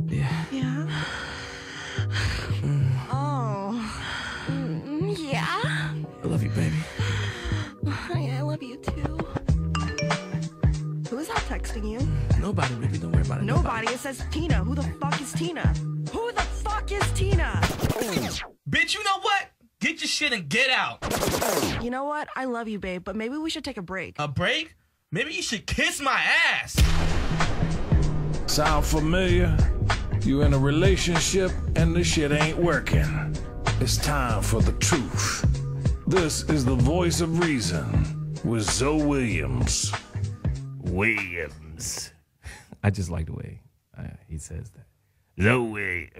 Yeah. Yeah. Oh. Yeah. I love you, baby. I love you too. Who is that texting you? Nobody, baby. Don't worry about it. Nobody. It says Tina. Who the fuck is Tina? Who the fuck is Tina? Bitch, you know what? Get your shit and get out. You know what? I love you, babe, but maybe we should take a break. A break? Maybe you should kiss my ass. Sound familiar? You in a relationship and the shit ain't working. It's time for the truth. This is the voice of reason with Zoe Williams. Williams. I just like the way he says that. Zoe.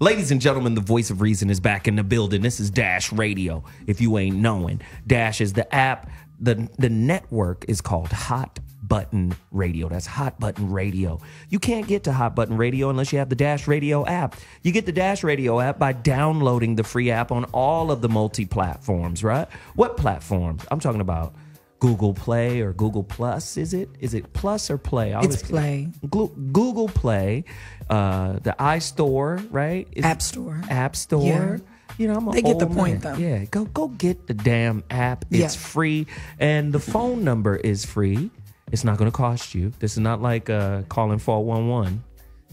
Ladies and gentlemen, the voice of reason is back in the building. This is Dash Radio. If you ain't knowing, Dash is the app. The network is called Hot Button Radio. That's Hot Button Radio. You can't get to Hot Button Radio unless you have the Dash Radio app. You get the Dash Radio app by downloading the free app on all of the multi-platforms, right? What platforms? I'm talking about Google Play or Google Plus. Is it Plus or Play? It's Play. Google Play, the iStore, right? App Store. App Store. Yeah. You know, they get the point, though. Yeah, go get the damn app. It's free, and the phone number is free. It's not going to cost you. This is not like calling 411,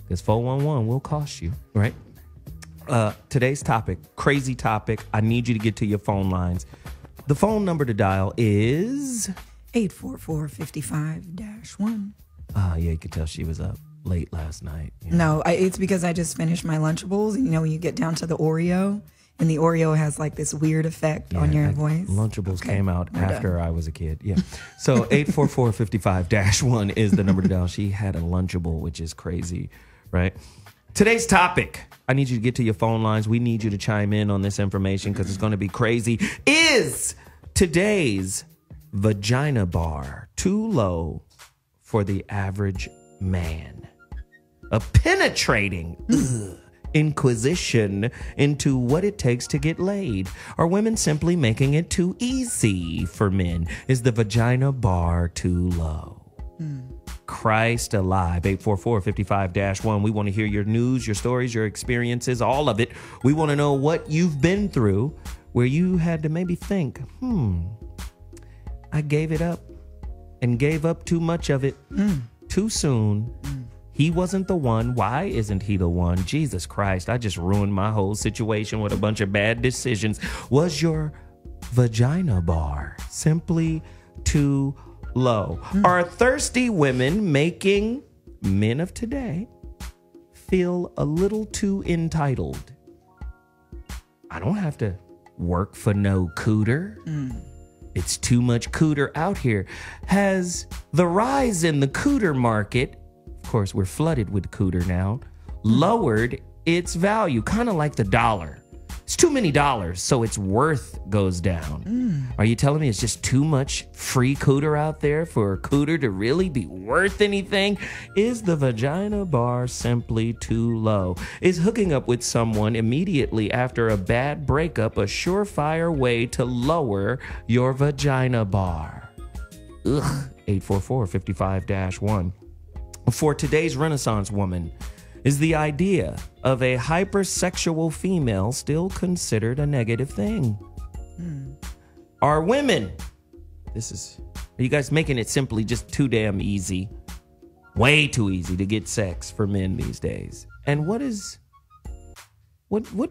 because 411 will cost you, right? Today's topic, crazy topic. I need you to get to your phone lines. The phone number to dial is 844-55-1. Yeah, you could tell she was up late last night. You know? No, it's because I just finished my Lunchables. You know, when you get down to the Oreo, and the Oreo has like this weird effect on your voice. Lunchables came out after I was a kid. Yeah. So 844-55-1 is the number to dial. She had a Lunchable, which is crazy, right? Today's topic, I need you to get to your phone lines. We need you to chime in on this information because it's going to be crazy. Is today's Vagina Bar too low for the average man? A penetrating inquisition into what it takes to get laid. Are women simply making it too easy for men? Is the Vagina Bar too low? Christ alive. 844-55-1. We want to hear your news, your stories, your experiences, all of it. We want to know what you've been through where you had to maybe think, I gave it up and gave up too much of it too soon. He wasn't the one. Why isn't he the one? Jesus Christ, I just ruined my whole situation with a bunch of bad decisions. Was your Vagina Bar simply too low? Are thirsty women making men of today feel a little too entitled? I don't have to work for no cooter. It's too much cooter out here. Has the rise in the cooter market, of course, we're flooded with cooter now, lowered its value, kind of like the dollar? It's too many dollars, so its worth goes down. Are you telling me it's just too much free cooter out there for a cooter to really be worth anything? Is the Vagina Bar simply too low? Is hooking up with someone immediately after a bad breakup a surefire way to lower your Vagina Bar? 844-55-1. For today's Renaissance woman, is the idea of a hypersexual female still considered a negative thing? Are women, are you guys making it simply just too damn easy? Way too easy to get sex for men these days. And what do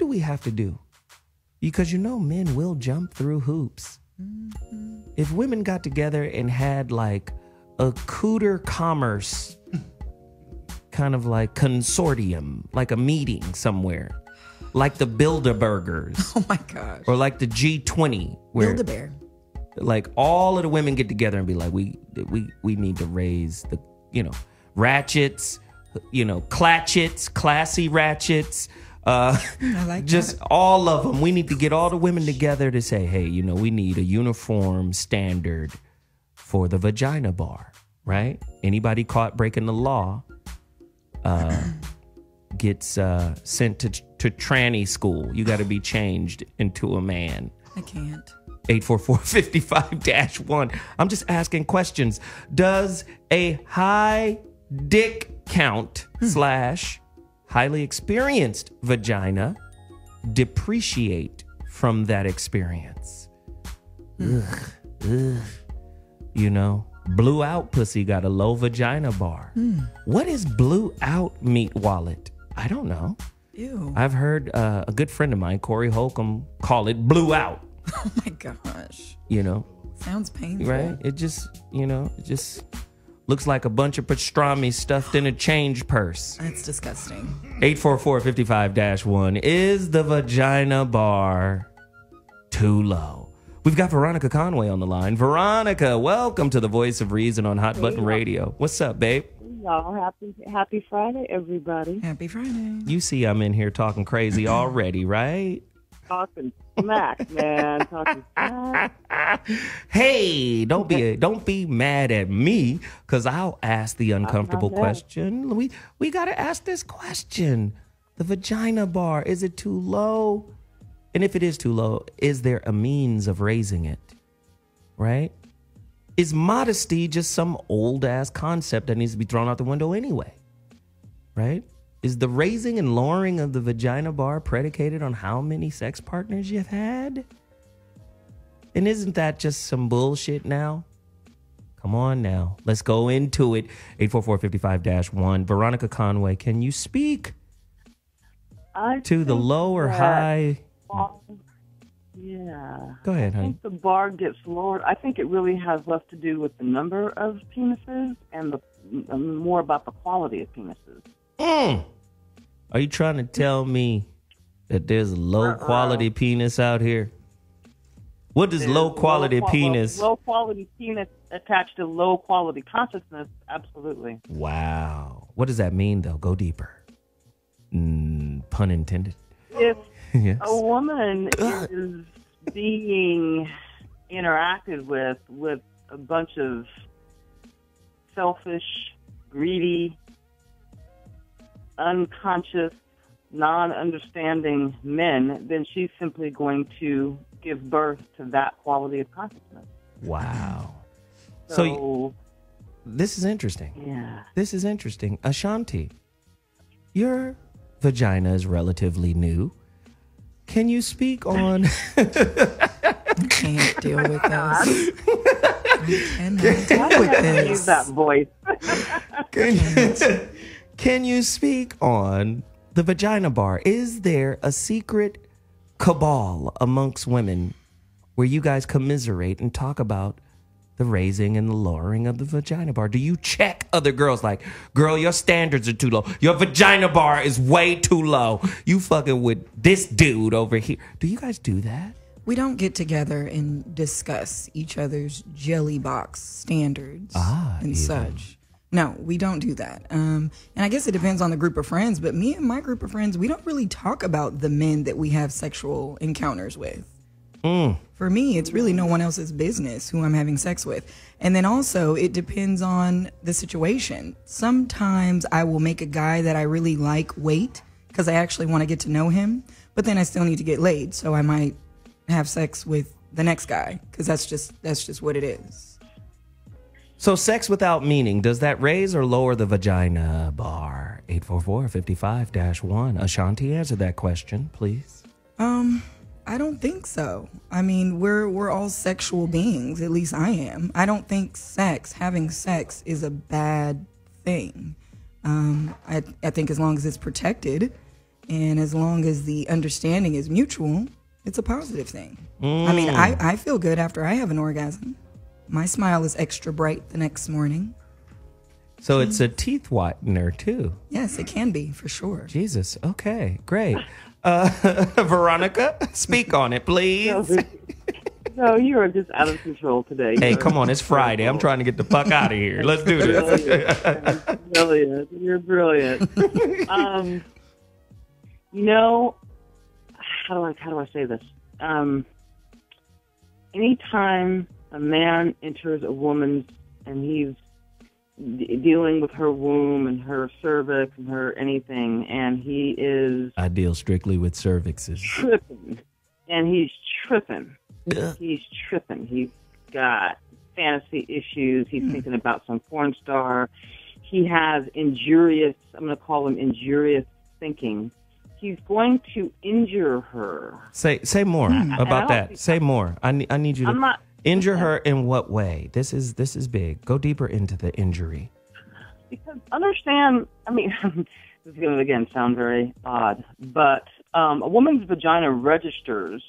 we have to do? Because men will jump through hoops. If women got together and had like a cooter commerce kind of like consortium, like a meeting somewhere, like the Bilderbergers. Oh my gosh. Or like the G20, where Build-A-Bear. Like all of the women get together and be like, we need to raise the, ratchets, clatchets, classy ratchets. I like just that. All of them. We need to get all the women together to say, hey, we need a uniform standard for the Vagina Bar, right? Anybody caught breaking the law gets sent to tranny school. You got to be changed into a man. I can't. 844-55-1. I'm just asking questions. Does a high dick count / highly experienced vagina depreciate from that experience? Ugh. You know, blew out pussy got a low vagina bar. What is blew out meat wallet? I don't know. Ew. I've heard a good friend of mine, Corey Holcomb, call it blew out. Oh my gosh. You know, Sounds painful. right? It just looks like a bunch of pastrami stuffed in a change purse. That's disgusting. 844-55-1. Is the vagina bar too low? We've got Veronica Conway on the line. Veronica, welcome to the Voice of Reason on Hot Button Radio. What's up, babe? Y'all, happy Friday, everybody. Happy Friday. You see I'm in here talking crazy already, right? Talking smack, man. Talking smack. Hey, don't be mad at me, because I'll ask the uncomfortable question. We got to ask this question. The vagina bar, is it too low? And if it is too low, is there a means of raising it? Right? Is modesty just some old-ass concept that needs to be thrown out the window anyway? Right? Is the raising and lowering of the vagina bar predicated on how many sex partners you've had? And isn't that just some bullshit now? Come on now. Let's go into it. 844-55-1. Veronica Conway, can you speak to the low or high? Yeah. Go ahead, I honey. think the bar gets lowered. I think it really has less to do with the number of penises and more about the quality of penises. Are you trying to tell me that there's a low-quality penis out here? What does low-quality penis... Low-quality penis attached to low-quality consciousness, absolutely. Wow. What does that mean, though? Go deeper. Pun intended. If Yes. a woman is being interacted with a bunch of selfish, greedy, unconscious, non-understanding men, then she's simply going to give birth to that quality of consciousness. Wow. So this is interesting. yeah. This is interesting. Ashanti, your vagina is relatively new. Can you speak on... I can't deal with this. I cannot deal with Use this. that voice. Can you speak on the vagina bar? Is there a secret cabal amongst women where you guys commiserate and talk about the raising and the lowering of the vagina bar? Do you check other girls like, girl, your standards are too low. Your vagina bar is way too low. You fucking with this dude over here. Do you guys do that? We don't get together and discuss each other's jelly box standards and such. No, we don't do that. And I guess it depends on the group of friends, but me and my group of friends, we don't really talk about the men that we have sexual encounters with. For me, it's really no one else's business who I'm having sex with. And then also, it depends on the situation. Sometimes I will make a guy that I really like wait because I actually want to get to know him, but then I still need to get laid, so I might have sex with the next guy because that's just what it is. So sex without meaning, does that raise or lower the vagina bar? 844-55-1. Ashanti, answer that question, please. I don't think so. I mean, we're all sexual beings. At least I am. I don't think having sex is a bad thing. I think as long as it's protected and as long as the understanding is mutual, it's a positive thing. I mean, I feel good after I have an orgasm. My smile is extra bright the next morning. So it's a teeth whitener too. Yes, it can be, for sure. Jesus. Okay, great. Veronica, speak on it, please. No, you are just out of control today. Hey, come on, it's Friday. I'm trying to get the fuck out of here. Let's do this. Brilliant. You're brilliant. You know, how do I say this? Anytime a man enters a woman's and he's dealing with her womb and her cervix and her anything, and he is... I deal strictly with cervixes. Tripping. And he's tripping. He's tripping. He's got fantasy issues. He's thinking about some porn star. he has injurious, I'm going to call him injurious thinking, he's going to injure her. Say more about that. Say more. I need you to injure her in what way? This is big. Go deeper into the injury. Because understand, I mean, this is going to, again, sound very odd, but a woman's vagina registers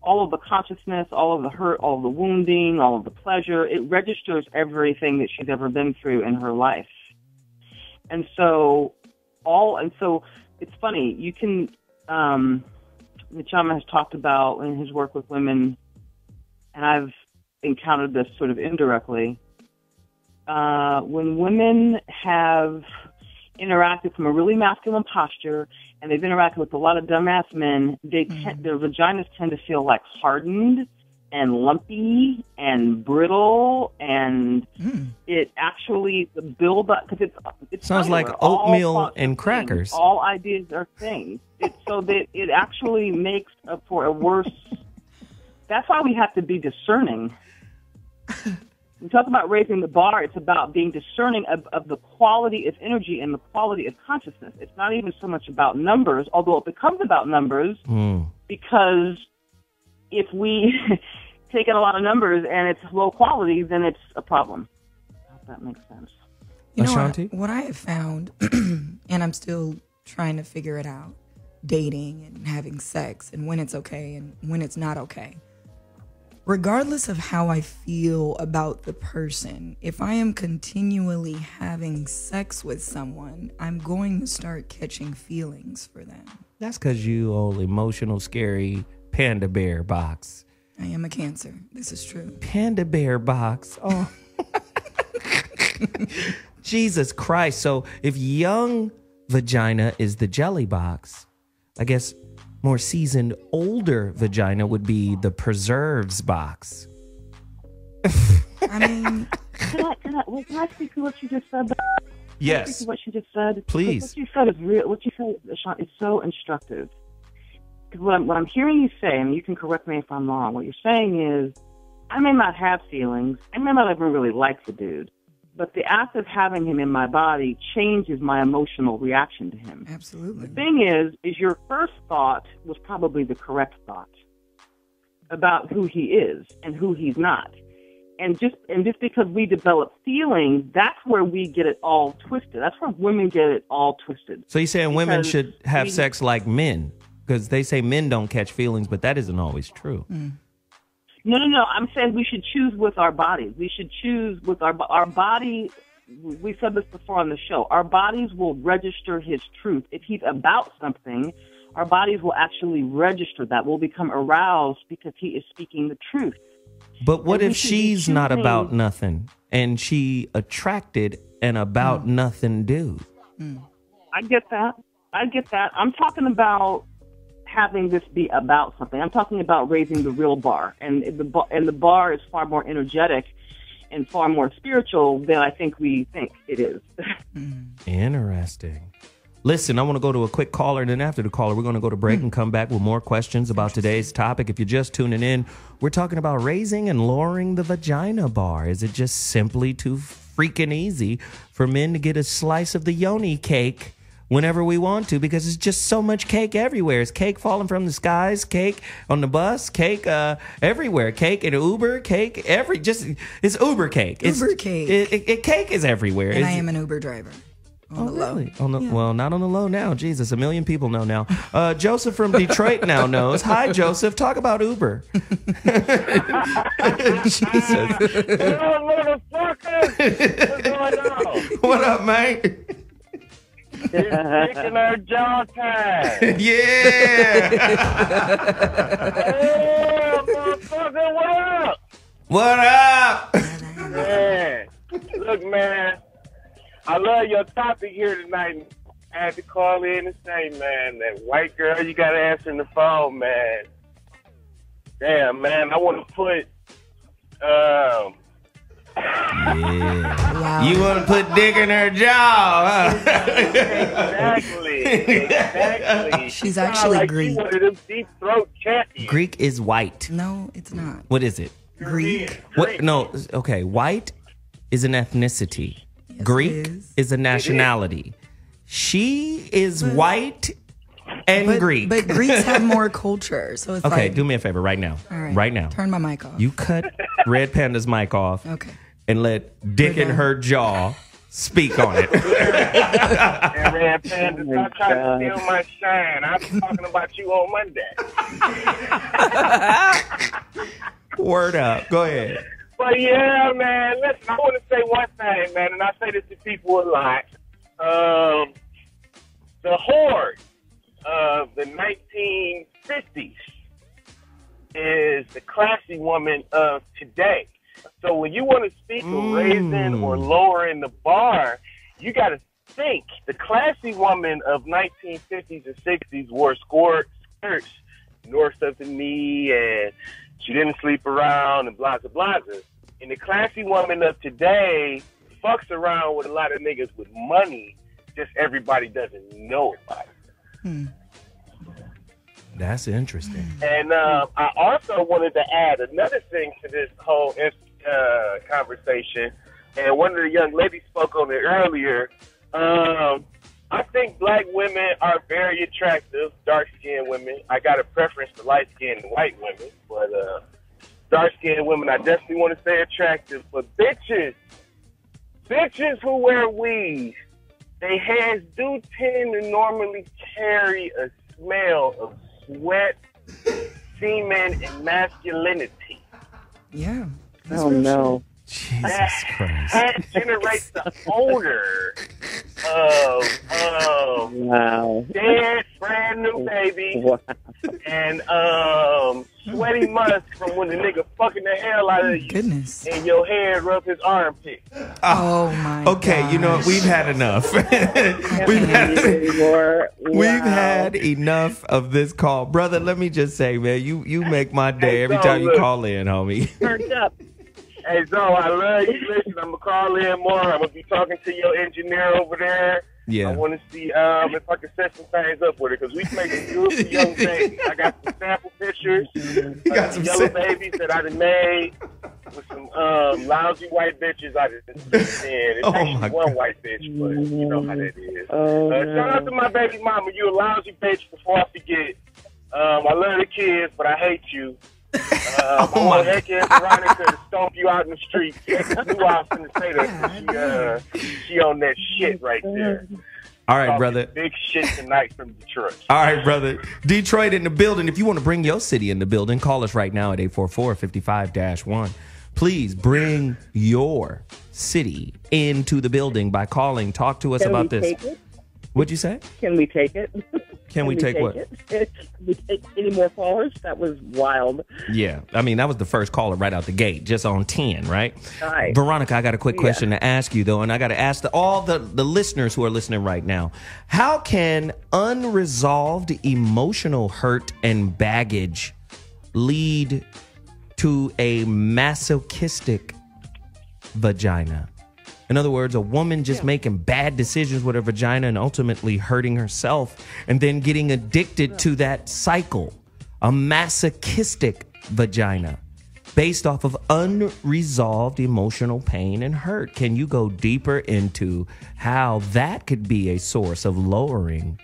all of the consciousness, all of the hurt, all of the wounding, all of the pleasure. It registers everything that she's ever been through in her life. And so it's funny, you can, Michama has talked about in his work with women, and I've encountered this sort of indirectly, when women have interacted from a really masculine posture and they've interacted with a lot of dumbass men, their vaginas tend to feel like hardened and lumpy and brittle, and it actually, the build-up, because it's sounds like oatmeal and crackers. Things. All ideas are things. So that it actually makes for a worse, that's why we have to be discerning. We talk about raising the bar. It's about being discerning of the quality of energy and the quality of consciousness. It's not even so much about numbers, although it becomes about numbers, because if we take in a lot of numbers and it's low quality, then it's a problem. I hope that makes sense. You know what I have found, and I'm still trying to figure it out, dating and having sex and when it's okay and when it's not okay. Regardless of how I feel about the person, if I am continually having sex with someone, I'm going to start catching feelings for them. That's because you old emotional, scary panda bear box. I am a Cancer. This is true. Panda bear box. Oh. Jesus Christ. So if young vagina is the jelly box, I guess more seasoned, older vagina would be the preserves box. I mean, can I speak to what you just said? Yes. Can I speak to what you just said? Please. What you said is real. What you said, Ashonti, is so instructive. Because what I'm hearing you say, and you can correct me if I'm wrong, what you're saying is, I may not have feelings. I may not even really like the dude. But the act of having him in my body changes my emotional reaction to him. Absolutely. The thing is your first thought was probably the correct thought about who he is and who he's not. And just because we develop feelings, that's where we get it all twisted. That's where women get it all twisted. So you're saying women should have sex like men? Because they say men don't catch feelings, but that isn't always true. No. I'm saying we should choose with our bodies. We should choose with our body. We said this before on the show. Our bodies will register his truth. If he's about something, our bodies will actually register that. We'll become aroused because he is speaking the truth. But what if she's not about nothing and she attracted an about nothing dude? I get that. I'm talking about having this be about something. I'm talking about raising the real bar, and the bar is far more energetic and far more spiritual than I think we think it is. Interesting. Listen, I want to go to a quick caller, and then after the caller, we're going to go to break and come back with more questions about today's topic. If you're just tuning in, we're talking about raising and lowering the vagina bar. Is it just simply too freaking easy for men to get a slice of the yoni cake whenever we want to, because it's just so much cake everywhere? It's cake falling from the skies, cake on the bus, cake everywhere, cake in Uber, cake it's Uber cake. Uber cake. Cake is everywhere. And I am an Uber driver. On the low. Really? Well, not on the low now. Jesus, a million people know now. Joseph from Detroit now knows. Hi, Joseph. Talk about Uber. Jesus. Hello, motherfucker. What's going on? What up, man? It's taking our jaw time. Yeah. Hey, motherfucker, what up? What up? Man, look, man, I love your topic here tonight. I had to call in and say, man, that white girl, you got to answer in the phone, man. Damn, man, I want to put, Yeah. Wow. You want to put dick in her jaw, huh? Exactly. She's actually like Greek. One of them deep throat champions. Greek is white. No, it's not. What is it? Greek. What? No. Okay. White is an ethnicity. Greek is a nationality. She is white and Greek. But Greeks have more culture. So it's okay, like, do me a favor right now. all right, Right now. Turn my mic off. You cut Red Panda's mic off. Okay. And let Dick in her jaw speak on it. And Red Panda, stop trying to steal my shine. I was talking about you on Monday. Word up. Go ahead. But yeah, man, listen, I want to say one thing, man, and I say this to people a lot. The horde of the 1950s is the classy woman of today. So when you want to speak of raising or lowering the bar, you got to think the classy woman of 1950s and 60s wore skirts north of the knee, and she didn't sleep around, and blah, blah, blah. And the classy woman of today fucks around with a lot of niggas with money, just everybody doesn't know about it. That's interesting. And I also wanted to add another thing to this whole conversation, and one of the young ladies spoke on it earlier. I think black women are very attractive, dark-skinned women. I got a preference for light-skinned white women, but dark-skinned women I definitely want to say attractive. But bitches who wear weave, their hands do tend to normally carry a smell of sweat, semen, and masculinity. Yeah. Oh, no. Jesus Christ. That generates the odor of Wow. dead, brand new baby Wow. and sweaty musk from when the nigga fucking the hell out of you. Goodness. And your head rub his armpit. Oh my Okay, you know what? We've had enough. We've had enough of this call. Brother, let me just say, man, you make my day every time you call in, homie. Turned up. Hey, Zoe, I love you. Listen, I'm going to call in more. I'm going to be talking to your engineer over there. Yeah. I want to see if I can set some things up with her, because we make a beautiful young baby. I got some sample pictures of some yellow babies that I done made with some lousy white bitches I done seen. It's actually one white bitch, but you know how that is. Shout out to my baby mama. You a lousy bitch before I forget. I love the kids, but I hate you. I want Heka and Veronica to stomp you out in the street. Heka knew I was going to say that. She on that shit right there. All right, brother. Big shit tonight from Detroit. All right, brother. Detroit in the building. If you want to bring your city in the building, call us right now at 844-55-1. Please bring your city into the building by calling. Talk to us about this. Take it? What'd you say? Can we take it? Can we take what? Can we take any more callers? That was wild. Yeah. I mean, that was the first caller right out the gate, just on 10, right? Right. Veronica, I got a quick question to ask you, though, and I got to ask all the listeners who are listening right now. How can unresolved emotional hurt and baggage lead to a masochistic vagina? In other words, a woman just making bad decisions with her vagina and ultimately hurting herself and then getting addicted to that cycle. A masochistic vagina based off of unresolved emotional pain and hurt. Can you go deeper into how that could be a source of lowering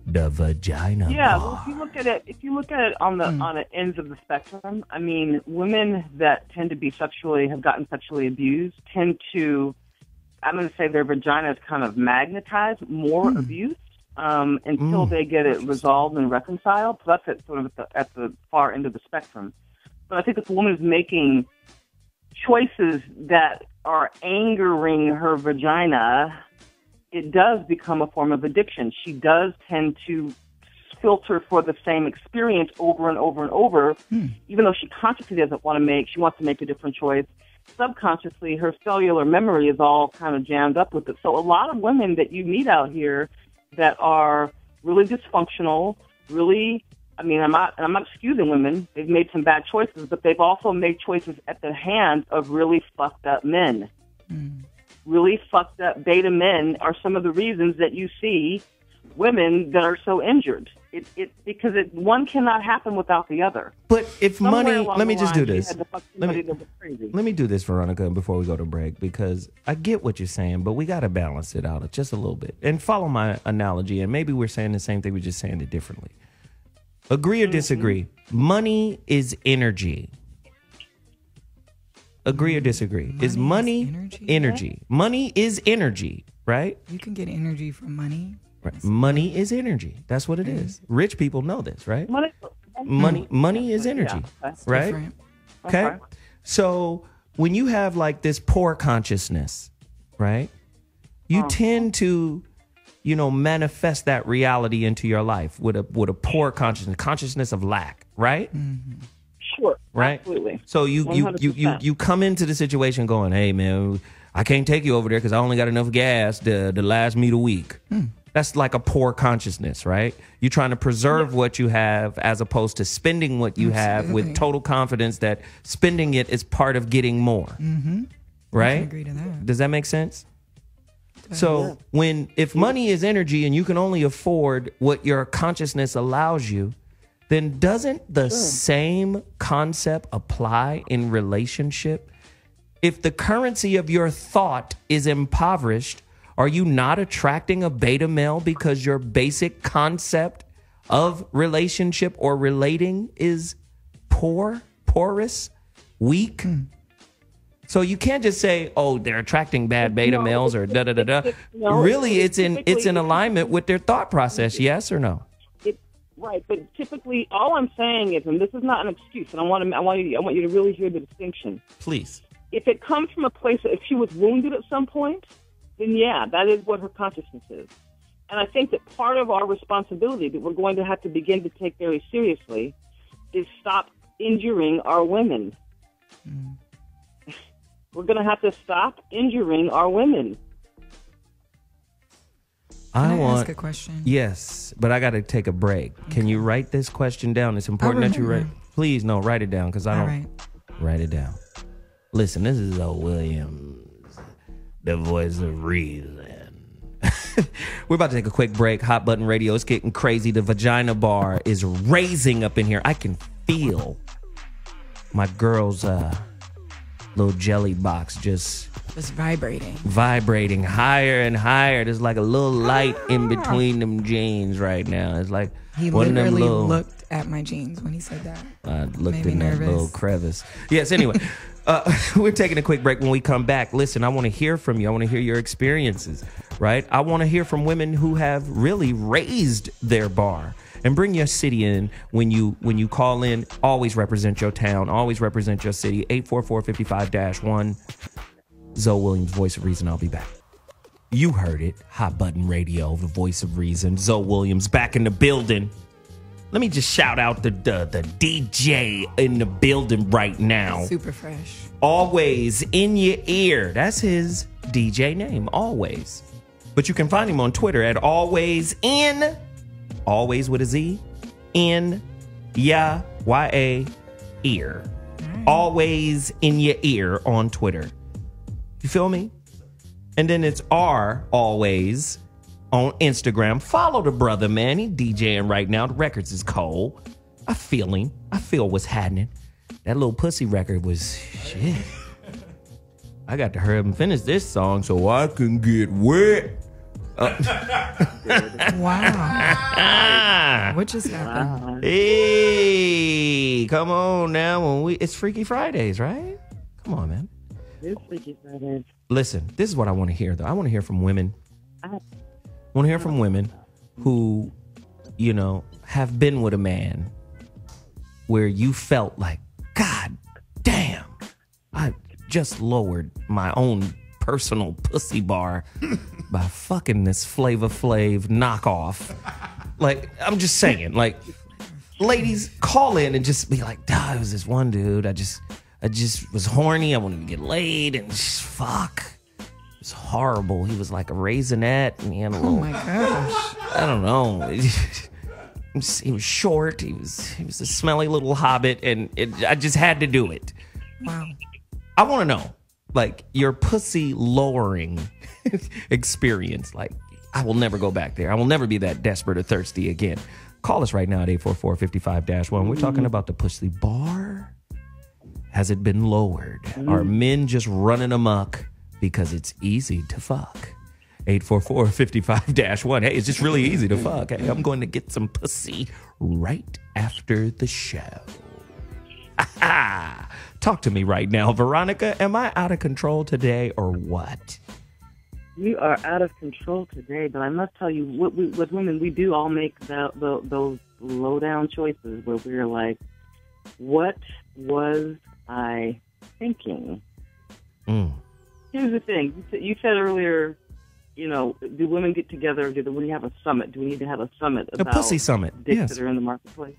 the vagina? Yeah, well, if you look at it on the ends of the spectrum, I mean, women that tend to be have gotten sexually abused tend to, I'm going to say their vagina is kind of magnetized more abuse until they get it resolved and reconciled. So that's at the far end of the spectrum. But I think if a woman is making choices that are angering her vagina, it does become a form of addiction. She does tend to filter for the same experience over and over and over, even though she consciously doesn't want to she wants to make a different choice. Subconsciously, her cellular memory is all kind of jammed up with it. So a lot of women that you meet out here that are really dysfunctional, really, I mean, I'm not excusing women. They've made some bad choices, but they've also made choices at the hands of really fucked up men. Really fucked up beta men are some of the reasons that you see women that are so injured. Because one cannot happen without the other. But if Somewhere money, along let me the just line, do she this. had to fuck Let somebody me, that was crazy. let me do this, Veronica, before we go to break, because I get what you're saying, but we got to balance it out just a little bit. And follow my analogy, and maybe we're saying the same thing, we're just saying it differently. Agree or disagree? Money is energy. Agree or disagree? Is money energy? Money is energy, right? You can get energy from money. Right. Money is energy. That's what it is. Rich people know this, right? Money is energy, right? Different. Okay. So when you have like this poor consciousness, right? You tend to, manifest that reality into your life with a poor consciousness of lack, right? Mm-hmm. Sure. Right. Absolutely. So you come into the situation going, hey man, I can't take you over there because I only got enough gas to last me the week. That's like a poor consciousness, right? You're trying to preserve what you have as opposed to spending what you have with total confidence that spending it is part of getting more. Mm-hmm. Right? I can agree to that. Does that make sense? So if money is energy and you can only afford what your consciousness allows you, then doesn't the same concept apply in relationship? If the currency of your thought is impoverished, are you not attracting a beta male because your basic concept of relationship or relating is porous, weak? So you can't just say, "Oh, they're attracting bad beta males," or da da da da. Really, it's in alignment with their thought process. Yes or no? Right, but typically, all I'm saying is, and this is not an excuse, and I want you to really hear the distinction. Please. If it comes from a place, if she was wounded at some point, then yeah, that is what her consciousness is. And I think that part of our responsibility that we're going to have to begin to take very seriously is stop injuring our women. We're going to have to stop injuring our women. Can I ask a question? Yes, but I got to take a break. Okay. Can you write this question down? It's important that you write. Please, no, write it down because I don't. Write it down. Listen, this is Zoe Williams, the voice of reason. We're about to take a quick break. Hot Button Radio. It's getting crazy. The Vagina Bar is raising up in here. I can feel my girl's little jelly box just vibrating higher and higher. There's like a little light in between them jeans right now. It's like he literally looked at my jeans when he said that. I looked in that little crevice. Yes, anyway. We're taking a quick break. When we come back, listen, I want to hear from you. I want to hear your experiences, right? I want to hear from women who have really raised their bar. And bring your city in when you call in. Always represent your town. Always represent your city. 844-55-1. Zoe Williams, Voice of Reason. I'll be back. You heard it. Hot Button Radio, the Voice of Reason. Zoe Williams back in the building. Let me just shout out the DJ in the building right now. Super fresh. Always in your ear. That's his DJ name. Always. But you can find him on Twitter at always with a Z, in ya, Y-A, ear. Always in your ear on Twitter. You feel me? And then it's R always on Instagram. Follow the brother, man. He DJing right now. The records is cold. I feel him. I feel what's happening. That little pussy record was shit. I got to hurry up and finish this song so I can get wet. Wow. What just happened? Hey, come on now. It's Freaky Fridays, right? Come on, man. It's Freaky Fridays. Listen, this is what I want to hear, though. I want to hear from women. I want to hear from women who, have been with a man where you felt like, God damn, I just lowered my own personal pussy bar by fucking this Flavor Flav knockoff. Like, I'm just saying, like, ladies, call in and just be like, duh, it was this one dude. I just was horny. I wanted to get laid and fuck. It was horrible. He was like a raisinette and he had a little, oh my gosh. I don't know. He was short. He was a smelly little hobbit and I just had to do it. Wow. I want to know, like, your pussy lowering experience. Like, I will never go back there. I will never be that desperate or thirsty again. Call us right now at 844-55-1. We're talking about the pussy bar. Has it been lowered? Are men just running amok because it's easy to fuck? 844-55-1. Hey, it's just really easy to fuck. Hey, I'm going to get some pussy right after the show. Talk to me right now, Veronica. Am I out of control today or what? You are out of control today, but I must tell you, with women, we do all make those low-down choices where we're like, what was I thinking? Here's the thing. You said earlier, do women get together? Do we have a summit? Do we need to have a summit about a pussy summit? Dicks Yes. that are in the marketplace?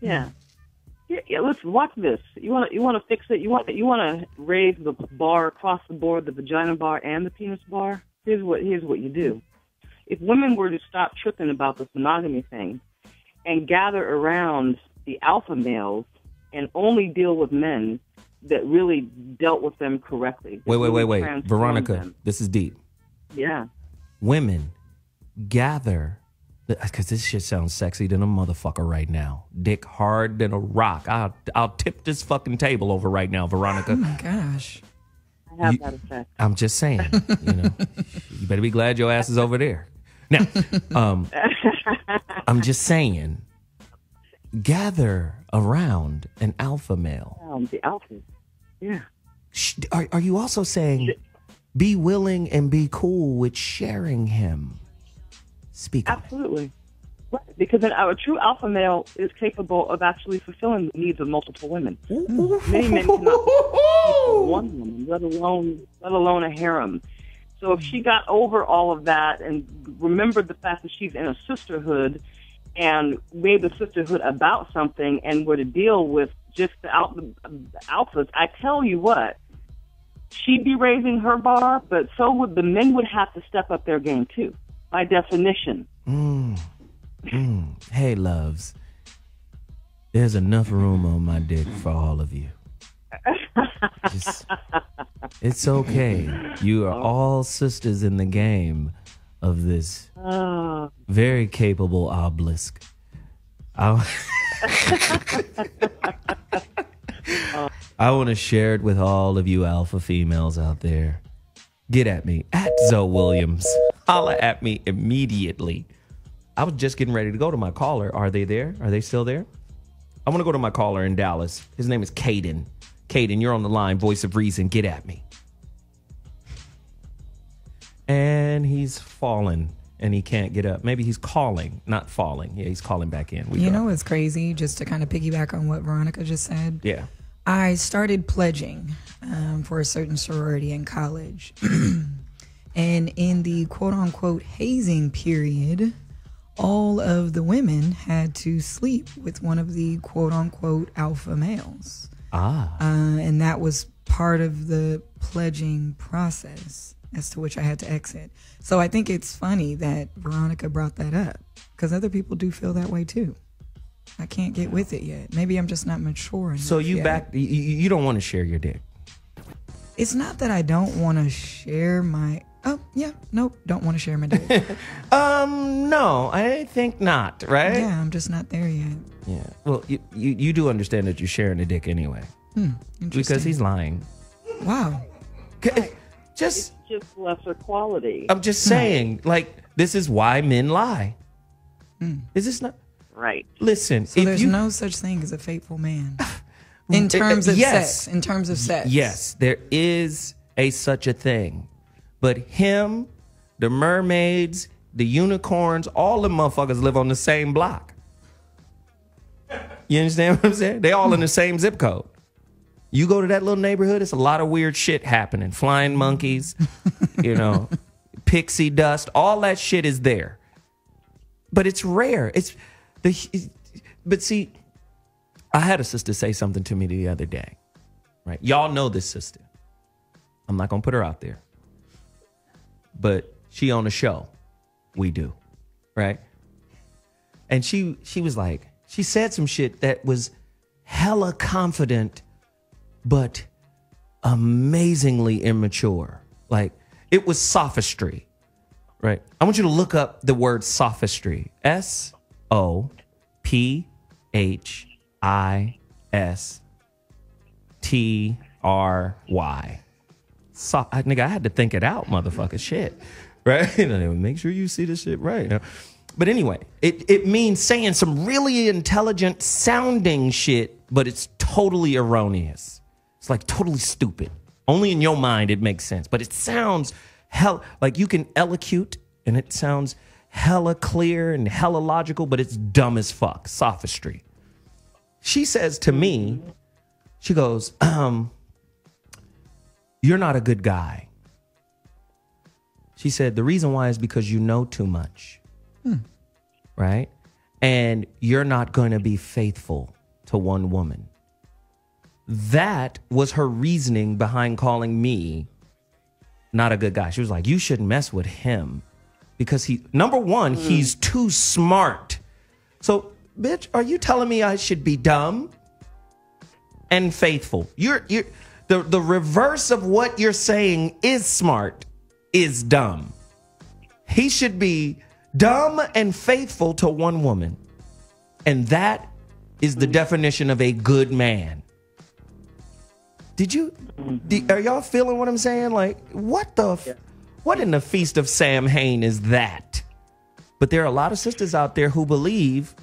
Yeah. Listen, watch this. You want to fix it? You want to raise the bar across the board, the vagina bar and the penis bar? Here's what you do. If women were to stop tripping about this monogamy thing and gather around the alpha males and only deal with men that really dealt with them correctly. Wait. Veronica, this is deep. Yeah. Women gather, because this shit sounds sexy than a motherfucker right now. Dick hard than a rock. I'll tip this fucking table over right now, Veronica. Oh my gosh. I have that effect. I'm just saying, you better be glad your ass is over there. Now, I'm just saying, gather around an alpha male. The alpha. Yeah. Are you also saying be willing and be cool with sharing him? Speak. Absolutely. Right. Because a true alpha male is capable of actually fulfilling the needs of multiple women. Many men cannot fulfill one woman, let alone a harem. So if she got over all of that and remembered the fact that she's in a sisterhood and made the sisterhood about something and were to deal with just the alphas, I tell you what, she'd be raising her bar, but so would the men would have to step up their game too, by definition. Hey, loves, there's enough room on my dick for all of you. It's okay. You are all sisters in the game of this very capable obelisk. I want to share it with all of you alpha females out there. Get at me at Zoe Williams. Holla at me immediately. I was just getting ready to go to my caller. Are they there? Are they still there? I want to go to my caller in Dallas. His name is Caden. Caden, you're on the line. Voice of reason. Get at me. And he's fallen and he can't get up. Maybe he's calling, not falling. Yeah, he's calling back in. You know what's crazy? Just to kind of piggyback on what Veronica just said. Yeah. I started pledging for a certain sorority in college. And in the quote-unquote hazing period, all of the women had to sleep with one of the quote-unquote alpha males. And that was part of the pledging process as to which I had to exit. So I think it's funny that Veronica brought that up because other people do feel that way too. I can't get with it yet. Maybe I'm just not mature enough. So you you don't want to share your dick? It's not that I don't want to share my... don't want to share my dick. No, I think not, right? Yeah, I'm just not there yet. Yeah. Well, you do understand that you're sharing a dick anyway. Because he's lying. Wow. It's just lesser quality. I'm just saying, this is why men lie. Is this not... Right. Listen, so there's no such thing as a faithful man. In terms of sex. In terms of sex. Yes, there is such a thing. But him, the mermaids, the unicorns, all the motherfuckers live on the same block. You understand what I'm saying? They all in the same zip code. You go to that little neighborhood, it's a lot of weird shit happening. Flying monkeys, pixie dust, all that shit is there. But it's rare. But see, I had a sister say something to me the other day, right? Y'all know this sister. I'm not going to put her out there. But she on the show. We do, right? And she was like, she said some shit that was hella confident, but amazingly immature. Like, it was sophistry. Right. I want you to look up the word sophistry. SOPHISTRY. Nigga, I had to think it out, motherfucker. Shit. Right? Make sure you see this shit right. But anyway, it means saying some really intelligent sounding shit, but it's totally erroneous. It's like totally stupid. Only in your mind it makes sense. But it sounds like you can elocute and it sounds hella clear and hella logical, but it's dumb as fuck. Sophistry. She says to me, she goes, you're not a good guy. She said, the reason why is because you know too much. Right? And you're not going to be faithful to one woman. That was her reasoning behind calling me not a good guy. She was like, you shouldn't mess with him because number one, he's too smart. So, bitch, are you telling me I should be dumb and faithful? The reverse of what you're saying is smart is dumb. He should be dumb and faithful to one woman. And that is the definition of a good man. Are y'all feeling what I'm saying? Like, what in the Feast of Sam Hain is that? But there are a lot of sisters out there who believe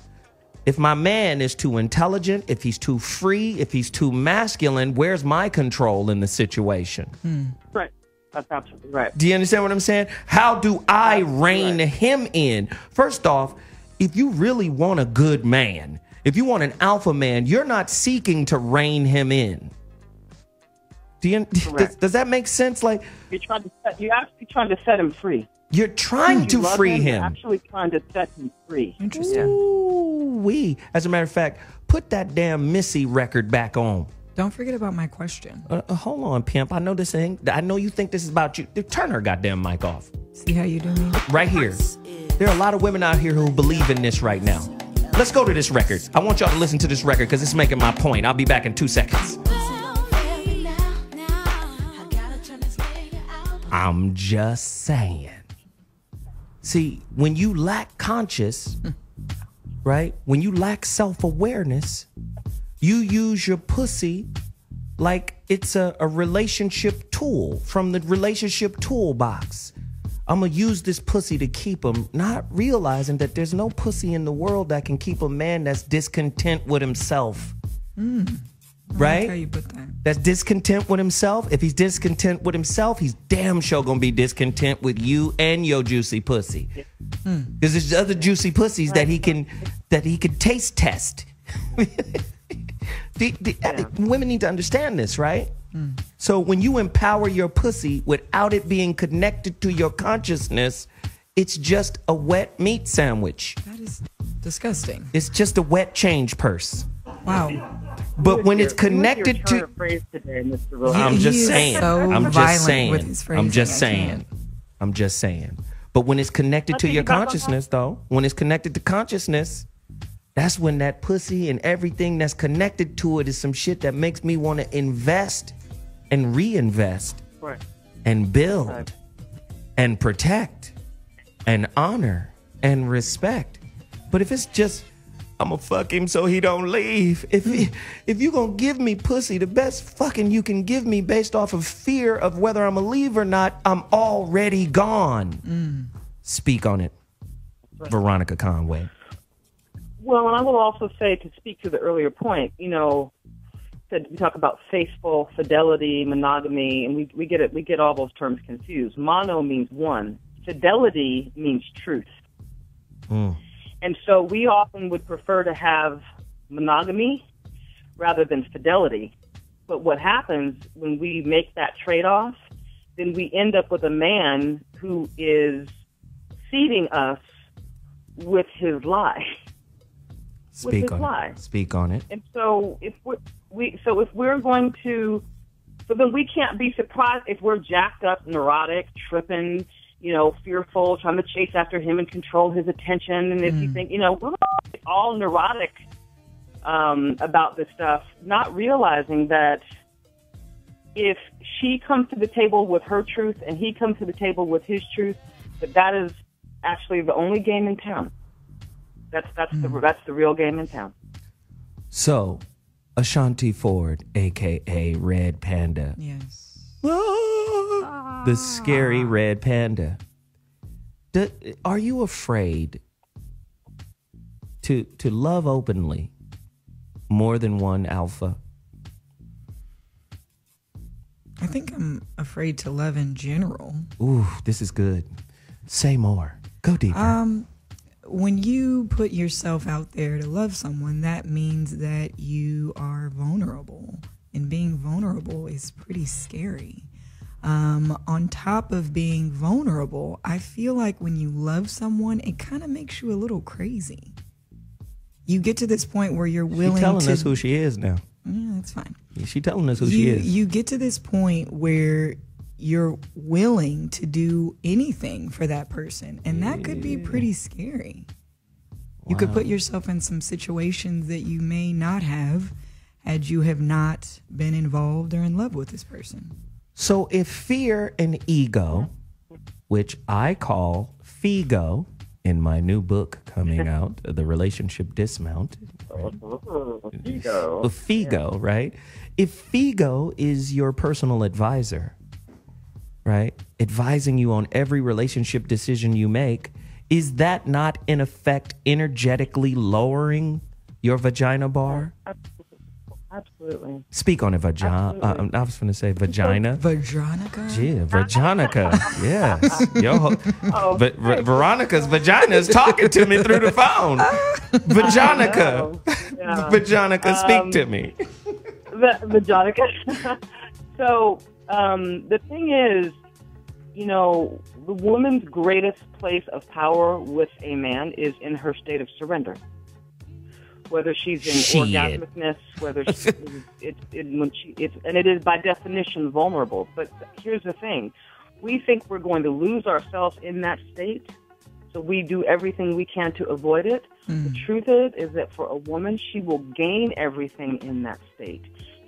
if my man is too intelligent, if he's too free, if he's too masculine, where's my control in the situation? Right. That's absolutely right. Do you understand what I'm saying? How do I rein him in? First off, if you really want a good man, if you want an alpha man, you're not seeking to rein him in. Does that make sense? Like you're actually trying to set him free. You're trying to free him. You're actually trying to set him free. Interesting. Ooh-wee. As a matter of fact, put that damn Missy record back on. Don't forget about my question. Hold on, pimp. I know this ain't. I know you think this is about you. Turn her goddamn mic off. See how you do me? Right here. There are a lot of women out here who believe in this right now. Let's go to this record. I want y'all to listen to this record because it's making my point. I'll be back in 2 seconds. I'm just saying. See, when you lack conscious, right? When you lack self-awareness, you use your pussy like it's a relationship tool from the relationship toolbox. I'm going to use this pussy to keep him, not realizing that there's no pussy in the world that can keep a man that's discontent with himself. Right? Like how you put that. That's discontent with himself. If he's discontent with himself, he's damn sure gonna be discontent with you and your juicy pussy. Because there's other juicy pussies that he can taste test. Women need to understand this, right? So when you empower your pussy without it being connected to your consciousness, it's just a wet meat sandwich. That is disgusting. It's just a wet change purse. Wow. But when it's connected to, I'm just saying. I'm just saying. But when it's connected to your consciousness, though, when it's connected to consciousness, that's when that pussy and everything that's connected to it is some shit that makes me want to invest and reinvest and build and protect and honor and respect. But if it's just, I'm gonna fuck him so he don't leave. If you gonna give me pussy, the best fucking you can give me based off of fear of whether I'm gonna leave or not, I'm already gone. Speak on it, Veronica Conway. Well, and I will also say, to speak to the earlier point, you know, that we talk about faithful, fidelity, monogamy, and we get all those terms confused. Mono means one. Fidelity means truth. And so we often would prefer to have monogamy rather than fidelity. But what happens when we make that trade-off, then we end up with a man who is feeding us with his lie. Speak on it. And so if we're going to, so then we can't be surprised if we're jacked up, neurotic, tripping, you know, fearful, trying to chase after him and control his attention. And if you think, you know, we're all neurotic about this stuff, not realizing that if she comes to the table with her truth and he comes to the table with his truth, But that is actually the only game in town. That's the real game in town. So, Ashonti Ford, a.k.a. Red Panda. Yes. The scary red panda. Are you afraid to love openly more than one alpha? I think I'm afraid to love in general. Ooh, this is good. Say more. Go deeper. When you put yourself out there to love someone, that means that you are vulnerable. And being vulnerable is pretty scary. On top of being vulnerable, I feel like when you love someone, it kind of makes you a little crazy. You get to this point where you're willing to... She's telling us who she is now. Yeah, that's fine. She's telling us who she is. You get to this point where you're willing to do anything for that person, and that could be pretty scary. You could put yourself in some situations that you may not have had you have not been involved or in love with this person. So if fear and ego, which I call Figo in my new book coming out, The Relationship Dismount. Figo, right? If Figo is your personal advisor, right, advising you on every relationship decision you make, is that not in effect energetically lowering your vagina bar? Absolutely. Speak on it, vagina. I was going to say vagina. Veronica? Yeah, Veronica. Yes. Veronica's vagina is talking to me through the phone. Veronica. Yeah. Veronica, speak to me. Veronica. So, the thing is, you know, the woman's greatest place of power with a man is in her state of surrender. Whether she's in orgasmicness, whether and it is by definition vulnerable. But here's the thing. We think we're going to lose ourselves in that state, so we do everything we can to avoid it. The truth is that for a woman, she will gain everything in that state.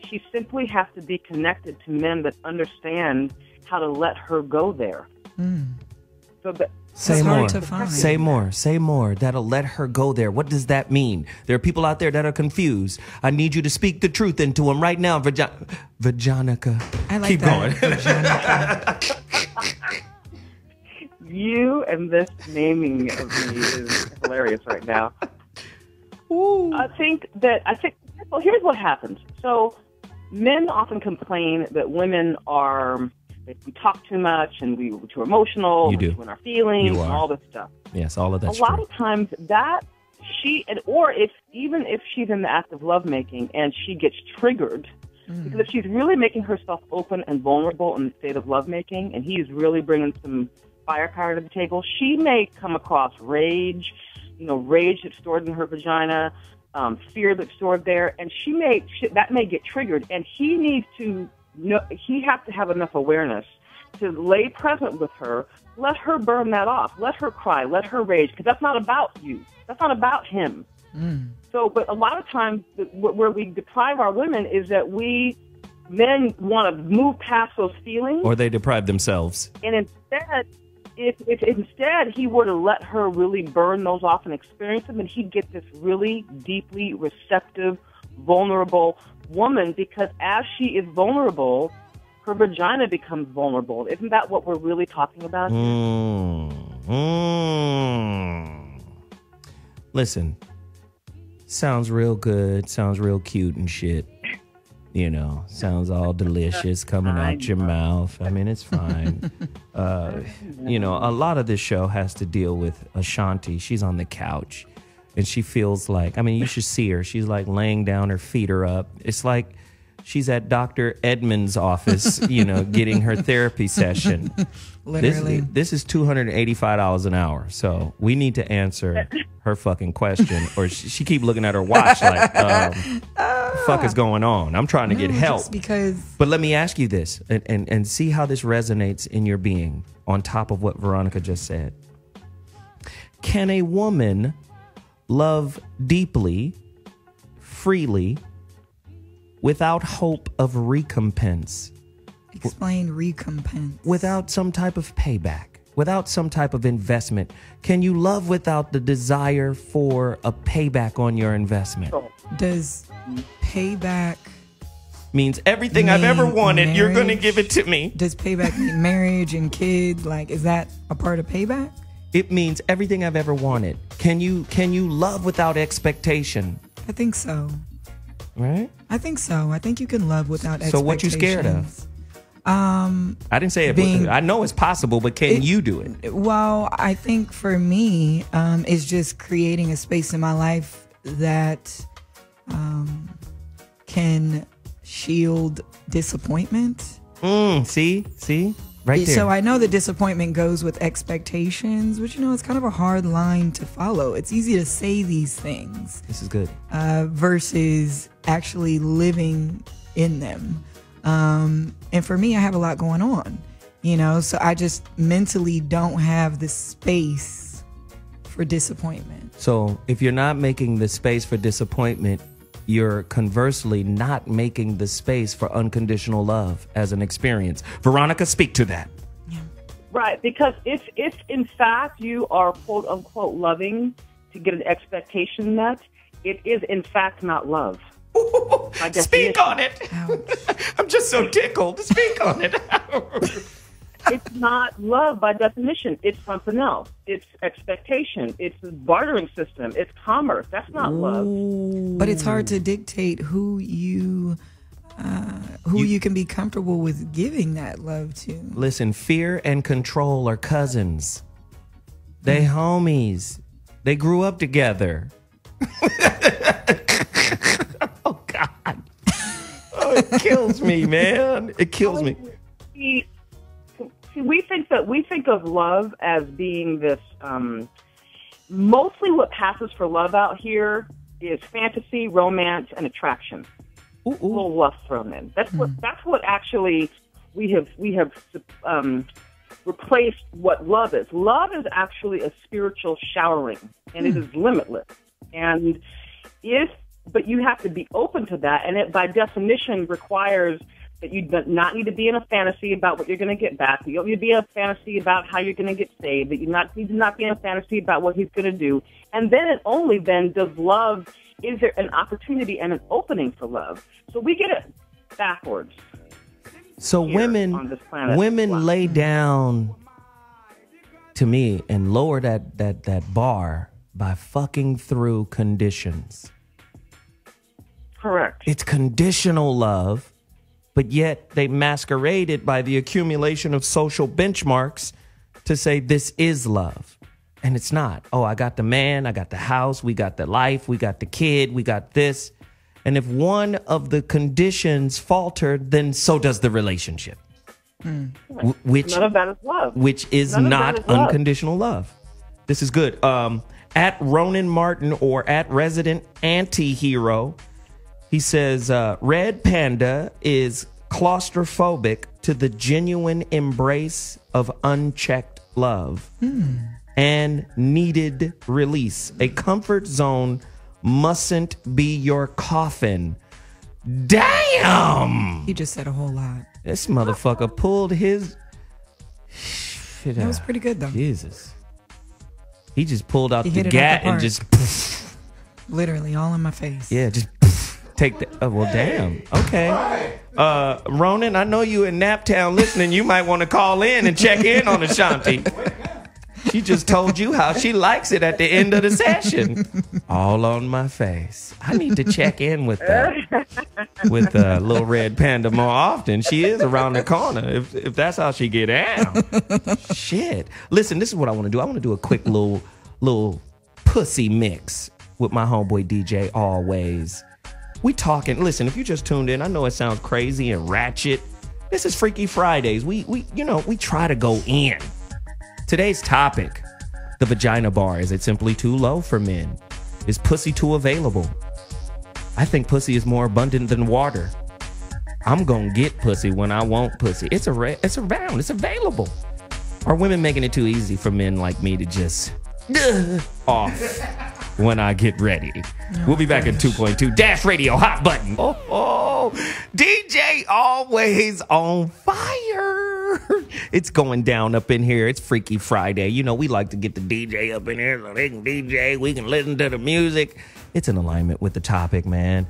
She simply has to be connected to men that understand how to let her go there. So that... Say more. That'll let her go there. What does that mean? There are people out there that are confused. I need you to speak the truth into them right now, Vaginica. I like Keep that. Going. You and this naming of me is hilarious right now. I think, well, here's what happens. So men often complain that women are... we talk too much and we're too emotional, you do. We're too in our feelings, and all this stuff. Yes, all of that's true. A lot of times even if she's in the act of lovemaking and she gets triggered, because if she's really making herself open and vulnerable in the state of lovemaking and he's really bringing some firepower to the table, she may come across rage that's stored in her vagina, fear that's stored there, and that may get triggered, and he needs to... No, he has to have enough awareness to lay present with her, let her burn that off, let her cry, let her rage, because that's not about you. That's not about him. So, but a lot of times where we deprive our women is that men want to move past those feelings. Or they deprive themselves. And instead, if instead he were to let her really burn those off and experience them, and he'd get this really deeply receptive, vulnerable woman, because as she is vulnerable, her vagina becomes vulnerable. Isn't that what we're really talking about? Listen, sounds real good, sounds real cute and shit. Sounds all delicious coming out your mouth. I mean, it's fine. A lot of this show has to deal with Ashonti. She's on the couch. And she feels like, you should see her. She's like laying down, her feet are up. It's like she's at Dr. Edmond's office, getting her therapy session. Literally. This is $285 an hour. So we need to answer her fucking question. Or she keep looking at her watch like, the fuck is going on? I'm trying to get help. Just because... But let me ask you this and see how this resonates in your being on top of what Veronica just said. Can a woman... love deeply, freely, without hope of recompense? Explain recompense. Without some type of payback. without some type of investment? Can you love without the desire for a payback on your investment? Does payback means everything I've ever wanted, marriage? You're going to give it to me. Does payback mean marriage and kid? Like, is that a part of payback? It means everything I've ever wanted. Can you love without expectation? I think so. Right? I think so. I think you can love without expectations. So what you scared of? I didn't say it. I know it's possible, but can you do it? Well, I think for me, it's just creating a space in my life that can shield disappointment. See? Right there. So I know that disappointment goes with expectations, but it's kind of a hard line to follow. It's easy to say these things. This is good. Versus actually living in them. And for me, I have a lot going on, so I just mentally don't have the space for disappointment. So if you're not making the space for disappointment, you're conversely not making the space for unconditional love as an experience. Veronica, speak to that. Yeah. Right, because if in fact you are quote unquote loving to get an expectation met, it is in fact not love. Speak on it. I'm just so tickled. Speak on it. It's not love by definition. It's something else. It's expectation. It's a bartering system. It's commerce. That's not love. But it's hard to dictate who you can be comfortable with giving that love to. Listen, fear and control are cousins. They homies. They grew up together. Oh God. Oh, it kills me, man. It kills me. We think of love as being this. Mostly, what passes for love out here is fantasy, romance, and attraction. A little lust thrown in. That's what actually we have replaced what love is. Love is actually a spiritual showering, and it is limitless. But you have to be open to that, and it by definition requires that you do not need to be in a fantasy about what you're going to get back. You don't need to be in a fantasy about how you're going to get saved. That you need to not be in a fantasy about what he's going to do. And then and only then does love, is there an opportunity and an opening for love. So we get it backwards. So women lay down to me and lower that bar by fucking through conditions. Correct. It's conditional love. But yet they masquerade it by the accumulation of social benchmarks to say this is love. And it's not. Oh, I got the man, I got the house, we got the life, we got the kid, we got this. And if one of the conditions faltered, then so does the relationship. Which, none of that is love. Which is not unconditional love. This is good. At Ronan Martin or at Resident Anti-Hero, he says, Red Panda is claustrophobic to the genuine embrace of unchecked love and needed release. A comfort zone mustn't be your coffin. Damn! He just said a whole lot. This motherfucker pulled his shit out. That was pretty good, though. Jesus. He just pulled out the gat and just... Literally, all in my face. Yeah, just... Take the well, damn. Okay, Ronan, I know you in Naptown listening. You might want to call in and check in on Ashonti. She just told you how she likes it at the end of the session. All on my face. I need to check in with Little Red Panda more often. She is around the corner. If that's how she get down. Shit. Listen, this is what I want to do. I want to do a quick little pussy mix with my homeboy DJ Always. We talking. Listen, if you just tuned in, I know it sounds crazy and ratchet. This is Freaky Fridays. We try to go in. Today's topic, the Vagina Bar. Is it simply too low for men? Is pussy too available? I think pussy is more abundant than water. I'm gonna get pussy when I want pussy. It's around. It's available. Are women making it too easy for men like me to just off when I get ready? We'll be back in 2.2 Dash Radio Hot Button. DJ Always on fire. It's going down up in here. It's Freaky Friday. You know, we like to get the DJ up in here so they can DJ. We can listen to the music. It's in alignment with the topic, man.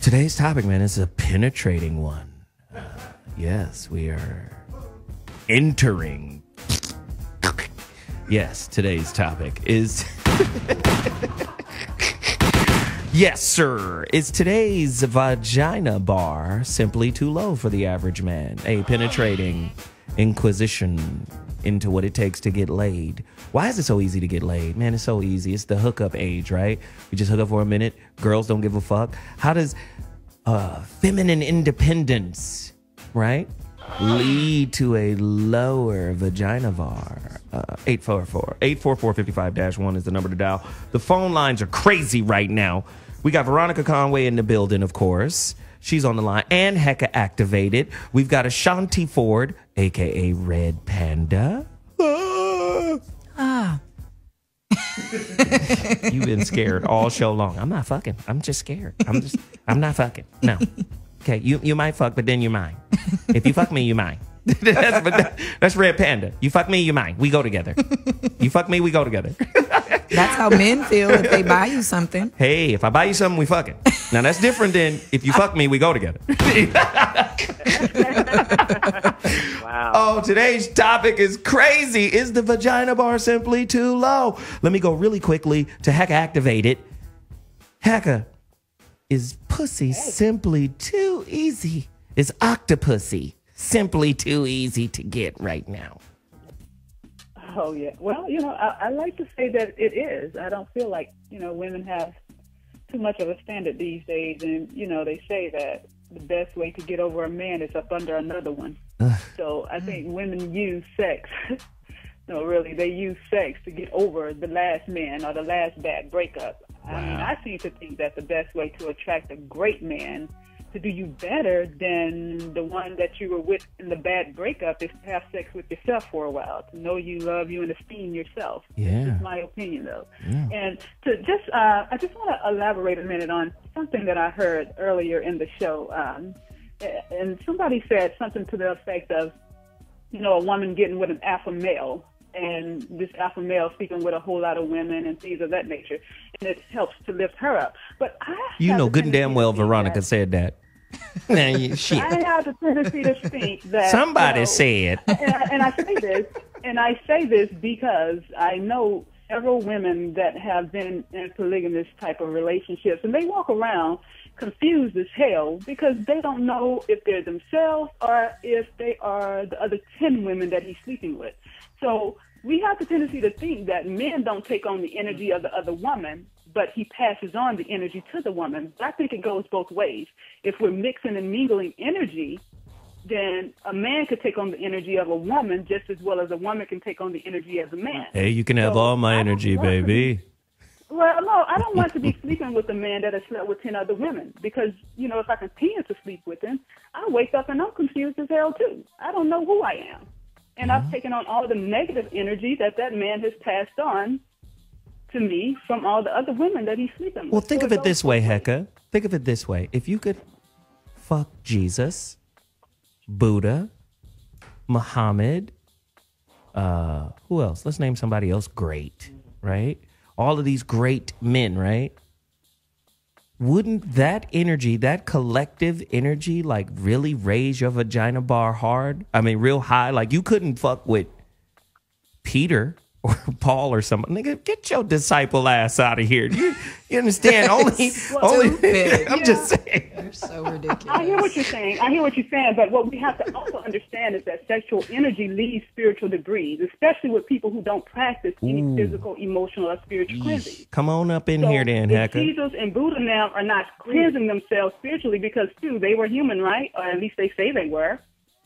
Today's topic, man, is a penetrating one. Yes, we are entering. Yes, today's topic is... Yes, sir. Is today's Vagina Bar simply too low for the average man? A penetrating inquisition into what it takes to get laid. Why is it so easy to get laid? Man, it's so easy. It's the hookup age, right? We just hook up for a minute. Girls don't give a fuck. How does feminine independence, right, lead to a lower vagina bar? 844-55-1 is the number to dial. The phone lines are crazy right now. We got Veronica Conway in the building, of course. She's on the line. And Heka activated. We've got Ashonti Ford, a.k.a. Red Panda. You've been scared all show long. I'm not fucking. I'm just scared. I'm not fucking. No. Okay, you might fuck, but then you're mine. If you fuck me, you're mine. That's Red Panda. You fuck me, you mine. We go together. You fuck me, we go together. That's how men feel if they buy you something. Hey, if I buy you something, we fucking. Now that's different than if you fuck me, we go together. Wow. Oh, today's topic is crazy. Is the vagina bar simply too low? Let me go really quickly to Heka activated. Heka, is pussy simply too easy? Is octopussy simply too easy to get right now? Oh, yeah. Well, I like to say that it is. I don't feel like, women have too much of a standard these days. And, they say that the best way to get over a man is up under another one. So I think women use sex. No, really, they use sex to get over the last man or the last bad breakup. Wow. I mean, I seem to think that the best way to attract a great man to do you better than the one that you were with in the bad breakup is to have sex with yourself for a while, to know you, love you, and esteem yourself. Yeah. That's my opinion, though. Yeah. And to just, I just want to elaborate a minute on something that I heard earlier in the show. And somebody said something to the effect of, a woman getting with an alpha male, and this alpha male speaking with a whole lot of women and things of that nature, and it helps to lift her up. But good and damn well Veronica said that. Shit. I have the tendency to think that somebody said, and I say this because I know several women that have been in polygamous type of relationships, and they walk around confused as hell because they don't know if they're themselves or if they are the other 10 women that he's sleeping with. So we have the tendency to think that men don't take on the energy of the other woman, but he passes on the energy to the woman. But I think it goes both ways. If we're mixing and mingling energy, then a man could take on the energy of a woman just as well as a woman can take on the energy of a man. Hey, you can have all my energy, baby. Well, no, I don't want to be sleeping with a man that has slept with 10 other women because, if I continue to sleep with him, I wake up and I'm confused as hell too. I don't know who I am. And I've taken on all the negative energy that man has passed on to me from all the other women that he's sleeping with. Well, think of it this way, Heka. Think of it this way. If you could fuck Jesus, Buddha, Muhammad, who else? Let's name somebody else great, right? All of these great men, right? Wouldn't that energy, that collective energy, like really raise your vagina bar hard? I mean, real high. Like you couldn't fuck with Peter or Paul or something. Nigga, get your disciple ass out of here. You understand? only. I'm just saying. You're so ridiculous. I hear what you're saying. But what we have to also understand is that sexual energy leaves spiritual debris, especially with people who don't practice any physical, emotional, or spiritual cleansing. Come on up in here then, Heka. Jesus and Buddha now are not cleansing themselves spiritually because, too, they were human, right? Or at least they say they were.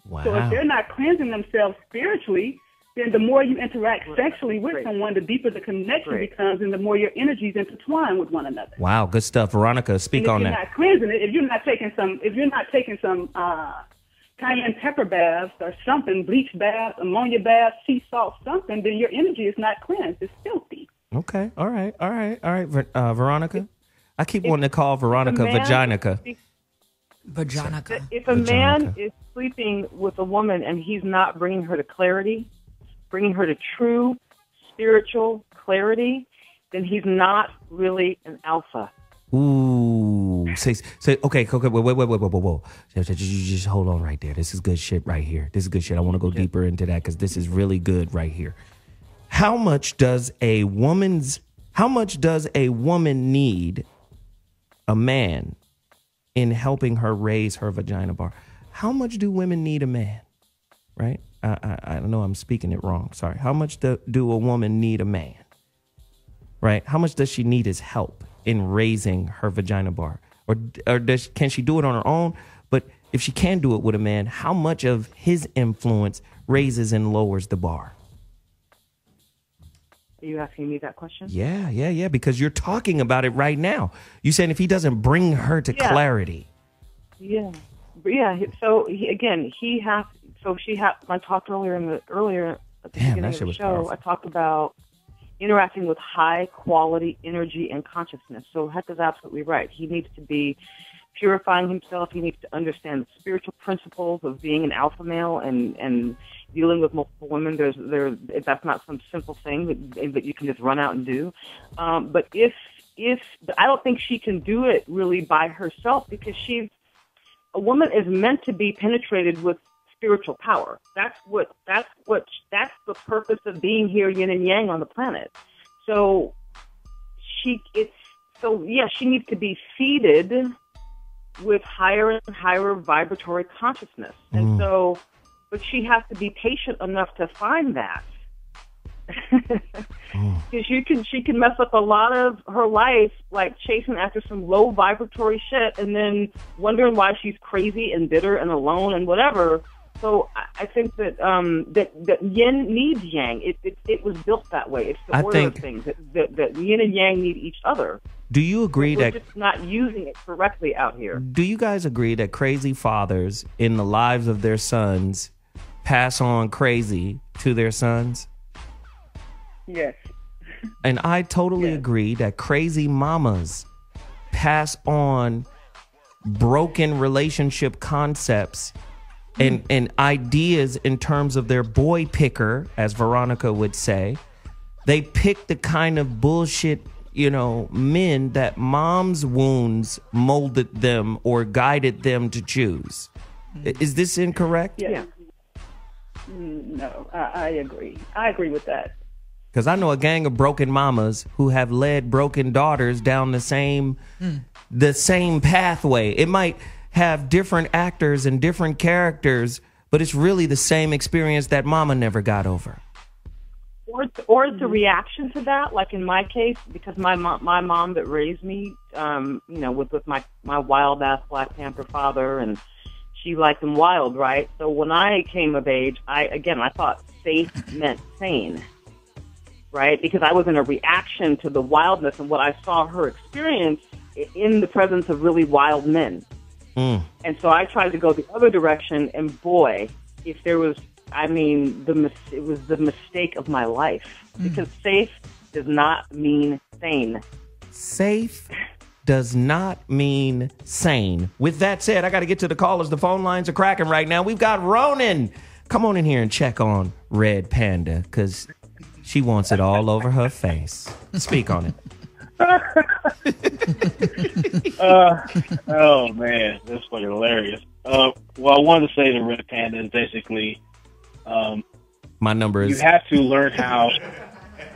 Wow. So if they're not cleansing themselves spiritually, then the more you interact sexually with someone, the deeper the connection becomes and the more your energies intertwine with one another. Wow, good stuff. Veronica, speak on that. If you're not cleansing it, if you're not taking some cayenne pepper baths or something, bleach baths, ammonia baths, sea salt, something, then your energy is not cleansed. It's filthy. Okay. All right. Veronica? I keep wanting to call Veronica Vaginica. Vaginica. If a man is sleeping with a woman and he's not bringing her to clarity, bringing her to true spiritual clarity, then he's not really an alpha. Ooh, say, okay, whoa. Just hold on right there. This is good shit right here. This is good shit. I want to go deeper into that because this is really good right here. How much does a woman need a man in helping her raise her vagina bar? How much do women need a man? Right? I don't know. I'm speaking it wrong. Sorry. How much do a woman need a man? Right? How much does she need his help in raising her vagina bar? Or can she do it on her own? But if she can do it with a man, how much of his influence raises and lowers the bar? Are you asking me that question? Yeah. Because you're talking about it right now. You saying if he doesn't bring her to clarity. Yeah. So I talked earlier at the beginning of the show. Powerful. I talked about interacting with high quality energy and consciousness. So Heka's absolutely right. He needs to be purifying himself. He needs to understand the spiritual principles of being an alpha male and dealing with multiple women. That's not some simple thing that you can just run out and do. But I don't think she can do it really by herself, because a woman is meant to be penetrated with spiritual power. That's the purpose of being here, yin and yang on the planet. So she needs to be seeded with higher and higher vibratory consciousness. And so, but she has to be patient enough to find that. Because she can mess up a lot of her life, like chasing after some low vibratory shit and then wondering why she's crazy and bitter and alone and whatever. So I think that that yin needs yang. It was built that way. It's the order of things. That yin and yang need each other. Do you agree we're that just not using it correctly out here? Do you guys agree that crazy fathers in the lives of their sons pass on crazy to their sons? Yes. And I totally agree that crazy mamas pass on broken relationship concepts and ideas in terms of their boy picker, as Veronica would say. They pick the kind of bullshit, men that mom's wounds molded them or guided them to choose. Is this incorrect? Yeah. No, I agree. I agree with that. Because I know a gang of broken mamas who have led broken daughters down the same pathway. It might have different actors and different characters, but it's really the same experience that mama never got over. Or it's a reaction to that, like in my case, because my mom that raised me, with my wild ass Black Panther father, and she liked him wild, right? So when I came of age, I thought safe meant sane, right? Because I was in a reaction to the wildness and what I saw her experience in the presence of really wild men. And so I tried to go the other direction, and boy, if there was, it was the mistake of my life, because safe does not mean sane. Safe does not mean sane. With that said, I got to get to the callers. The phone lines are cracking right now. We've got Ronan. Come on in here and check on Red Panda, because she wants it all over her face. Speak on it. Oh man, that's fucking hilarious. Well, I wanted to say to Red Panda is basically, my number is. You have to learn how.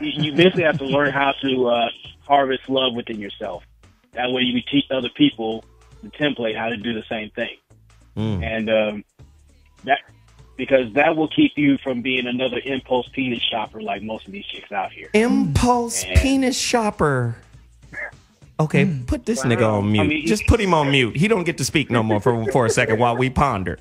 You basically have to learn how to harvest love within yourself. That way, you can teach other people the template how to do the same thing, and because that will keep you from being another impulse penis shopper like most of these chicks out here. Impulse penis shopper. Okay, put this nigga on mute. Just put him on mute. He don't get to speak no more for a second while we ponder.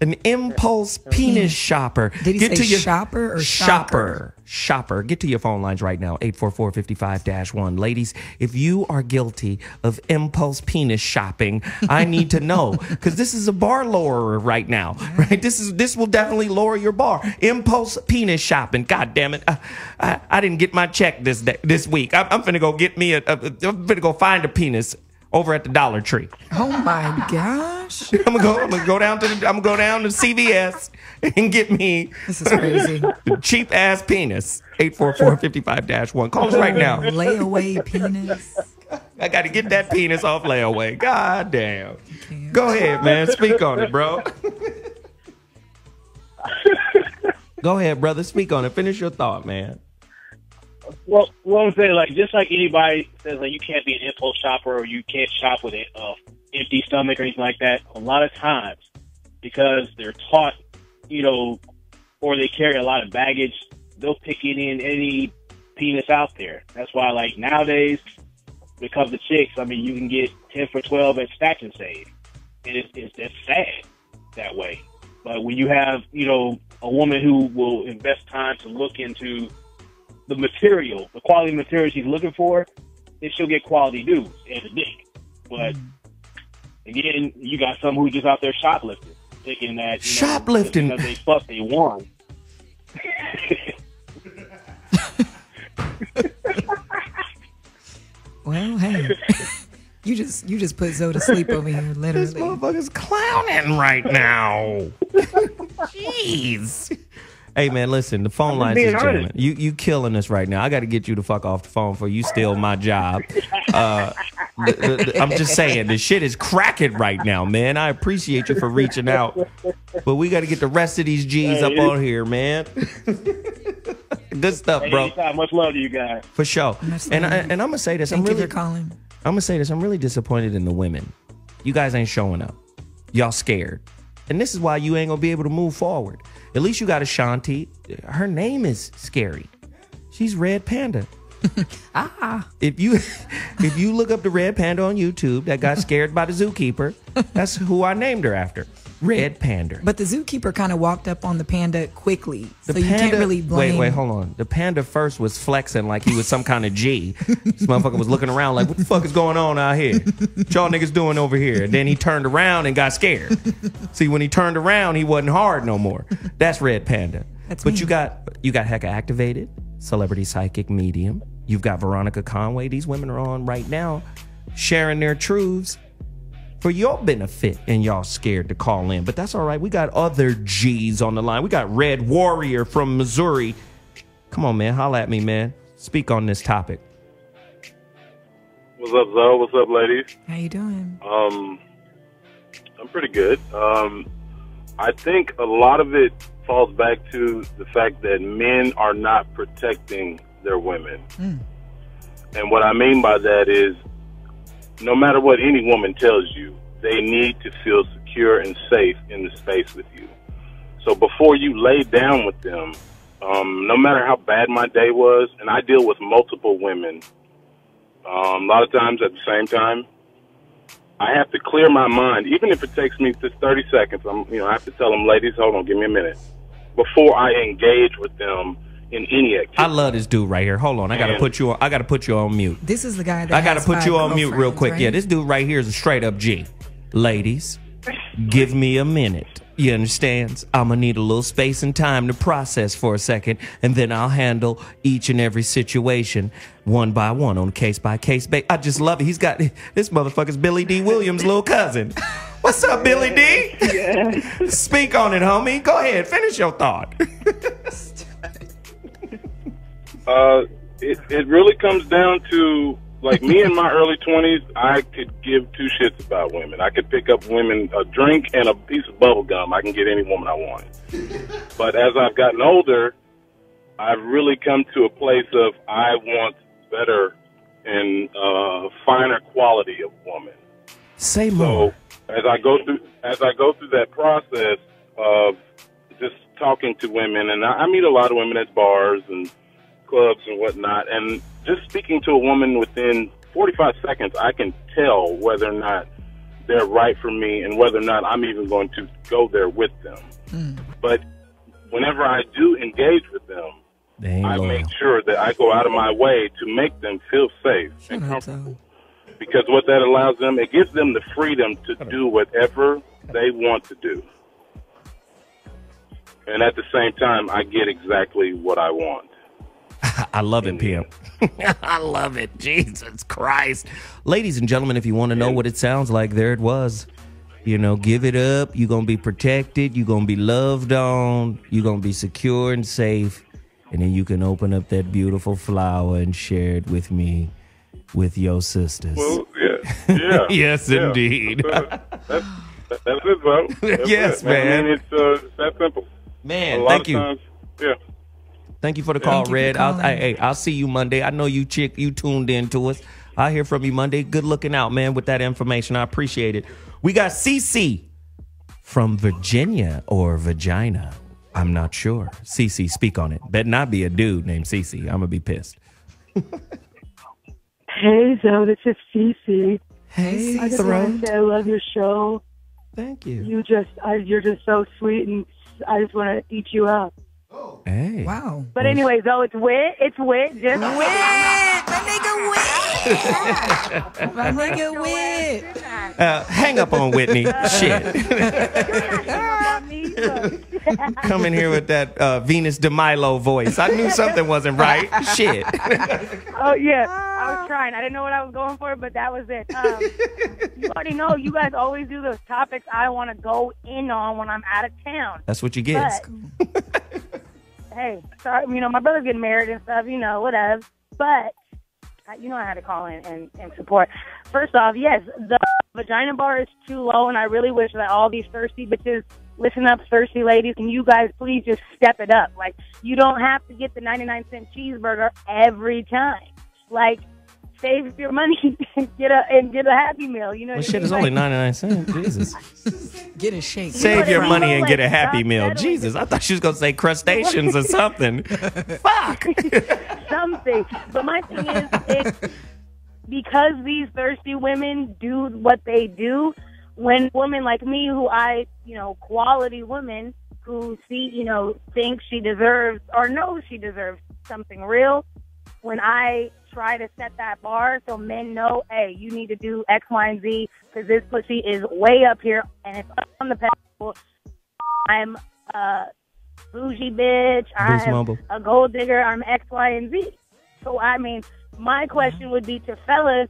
An impulse penis shopper. Did he say shopper or shopper? Shopper. Get to your phone lines right now, 844-55-1. Ladies, if you are guilty of impulse penis shopping, I need to know, because this is a bar lowerer right now, right? This will definitely lower your bar. Impulse penis shopping. God damn it. I didn't get my check this week. I'm finna go get me I'm finna go find a penis over at the Dollar Tree. Oh my gosh. I'm gonna go down to CVS and get me This is crazy. the cheap ass penis. 844-55-1. Call us right now. Layaway penis. I got to get that penis off layaway. God damn. Go ahead, man. Speak on it, bro. Go ahead, brother. Speak on it. Finish your thought, man. Well, what I'm saying, like, just like anybody says, like, you can't be an impulse shopper or you can't shop with an empty stomach or anything like that. A lot of times, because they're taught, you know, or they carry a lot of baggage, they'll pick it in any penis out there. That's why, like, nowadays, when it comes to chicks, I mean, you can get 10 for 12 at Stack and Save. And it's sad that way. But when you have, you know, a woman who will invest time to look into the material, the quality material she's looking for, then she'll get quality dudes and a dick. But again, you got some who just out there shoplifting, thinking that shoplifting because they fucked, they won. Well, hey, you just put Zoe to sleep over here, literally. This motherfucker's clowning right now. Jeez. Hey, man, listen, the phone lines is jamming. You killing us right now. I got to get you the fuck off the phone before you steal my job. I'm just saying, the shit is cracking right now, man. I appreciate you for reaching out. But we got to get the rest of these G's up on here, man. Good stuff, bro. Anytime. Much love to you guys. For sure. And I'm going to say this. Thank you for calling. I'm going to say this. I'm really disappointed in the women. You guys ain't showing up. Y'all scared. And this is why you ain't going to be able to move forward. At least you got Ashonti. Her name is scary. She's Red Panda. If you look up the Red Panda on YouTube that got scared by the zookeeper, that's who I named her after. Red Panda. But the zookeeper kind of walked up on the panda quickly, so you can't really blame. Wait, hold on. The panda first was flexing like he was some kind of G. This motherfucker was looking around like, what the fuck is going on out here? What y'all niggas doing over here? And then he turned around and got scared. See, when he turned around, he wasn't hard no more. That's Red Panda. But you got Heka Activated, Celebrity Psychic Medium. You've got Veronica Conway. These women are on right now sharing their truths for your benefit, and y'all scared to call in. But that's all right. We got other G's on the line. We got Red Warrior from Missouri. Come on, man. Holla at me, man. Speak on this topic. What's up, Zoe? What's up, ladies? How you doing? I'm pretty good. I think a lot of it falls back to the fact that men are not protecting their women. And what I mean by that is, no matter what any woman tells you, they need to feel secure and safe in the space with you. So before you lay down with them, no matter how bad my day was, and I deal with multiple women, a lot of times at the same time, I have to clear my mind, even if it takes me just 30 seconds. I have to tell them, ladies, hold on, give me a minute, before I engage with them in any activity. I love this dude right here. Hold on, I gotta put you on mute. This is the guy that I gotta put you on mute real quick. Right? Yeah, this dude right here is a straight up G. Ladies, give me a minute. You understand? I'm gonna need a little space and time to process for a second, and then I'll handle each and every situation one by one on a case by case basis. I just love it. He's got this motherfucker's Billy D. Williams' little cousin. What's up, Billy D? Yeah. Speak on it, homie. Go ahead, finish your thought. It really comes down to, like, me in my early 20s, I could give two shits about women. I could pick up women a drink and a piece of bubble gum. I can get any woman I wanted. But as I've gotten older, I've really come to a place of I want better and finer quality of woman. Say more. So as I go through that process of just talking to women, and I meet a lot of women at bars and clubs and whatnot, and just speaking to a woman within 45 seconds, I can tell whether or not they're right for me and whether or not I'm even going to go there with them. But whenever I do engage with them, I make sure that I go out of my way to make them feel safe and comfortable. Because what that allows them, it gives them the freedom to do whatever they want to do. And at the same time, I get exactly what I want. I love it, Pimp. I love it. Jesus Christ. Ladies and gentlemen, if you want to know what it sounds like, there it was. You know, give it up. You're going to be protected. You're going to be loved on. You're going to be secure and safe. And then you can open up that beautiful flower and share it with me, with your sisters. Well, yeah. Yes, indeed. That's it, bro. Yes, man. I mean, it's that simple. Man, thank you. Times, yeah. Thank you for the call, Red. I'll see you Monday. I know you tuned in to us. I'll hear from you Monday. Good looking out, man, with that information. I appreciate it. We got CC from Virginia or Vagina. I'm not sure. CC, speak on it. Better not be a dude named CC. I'm going to be pissed. Hey, Zoe, this is CC. Hey, I just want to say I love your show. Thank you. You're just so sweet, and I just want to eat you up. Hey. Wow. But anyway, though, it's wit. It's wit. Just Wit. My nigga Wit. My nigga Wit. Hang up on Whitney. Shit. Come in here with that Venus de Milo voice. I knew something wasn't right. Shit. Oh, yeah. I was trying. I didn't know what I was going for, but that was it. You already know. You guys always do those topics I want to go in on when I'm out of town. That's what you get. Hey, sorry, my brother's getting married and stuff, whatever. But, I had to call in and support. First off, yes, the Vagina Bar is too low, and I really wish that all these thirsty bitches, listen up, thirsty ladies, and you guys please just step it up. Like, you don't have to get the 99-cent cheeseburger every time. Like, save your money and get a Happy Meal. You know, well, shit is only 99 cents. Jesus. Get a shake. Save your money and get a Happy Meal. Jesus, I thought she was gonna say crustaceans or something. Fuck. Something. But my thing is, it's because these thirsty women do what they do. When women like me, who quality women who think she deserves or knows she deserves something real. When I try to set that bar so men know, hey, you need to do X, Y, and Z because this pussy is way up here and it's up on the pedestal. I'm a bougie bitch. I'm a gold digger. I'm X, Y, and Z. So, my question would be to fellas,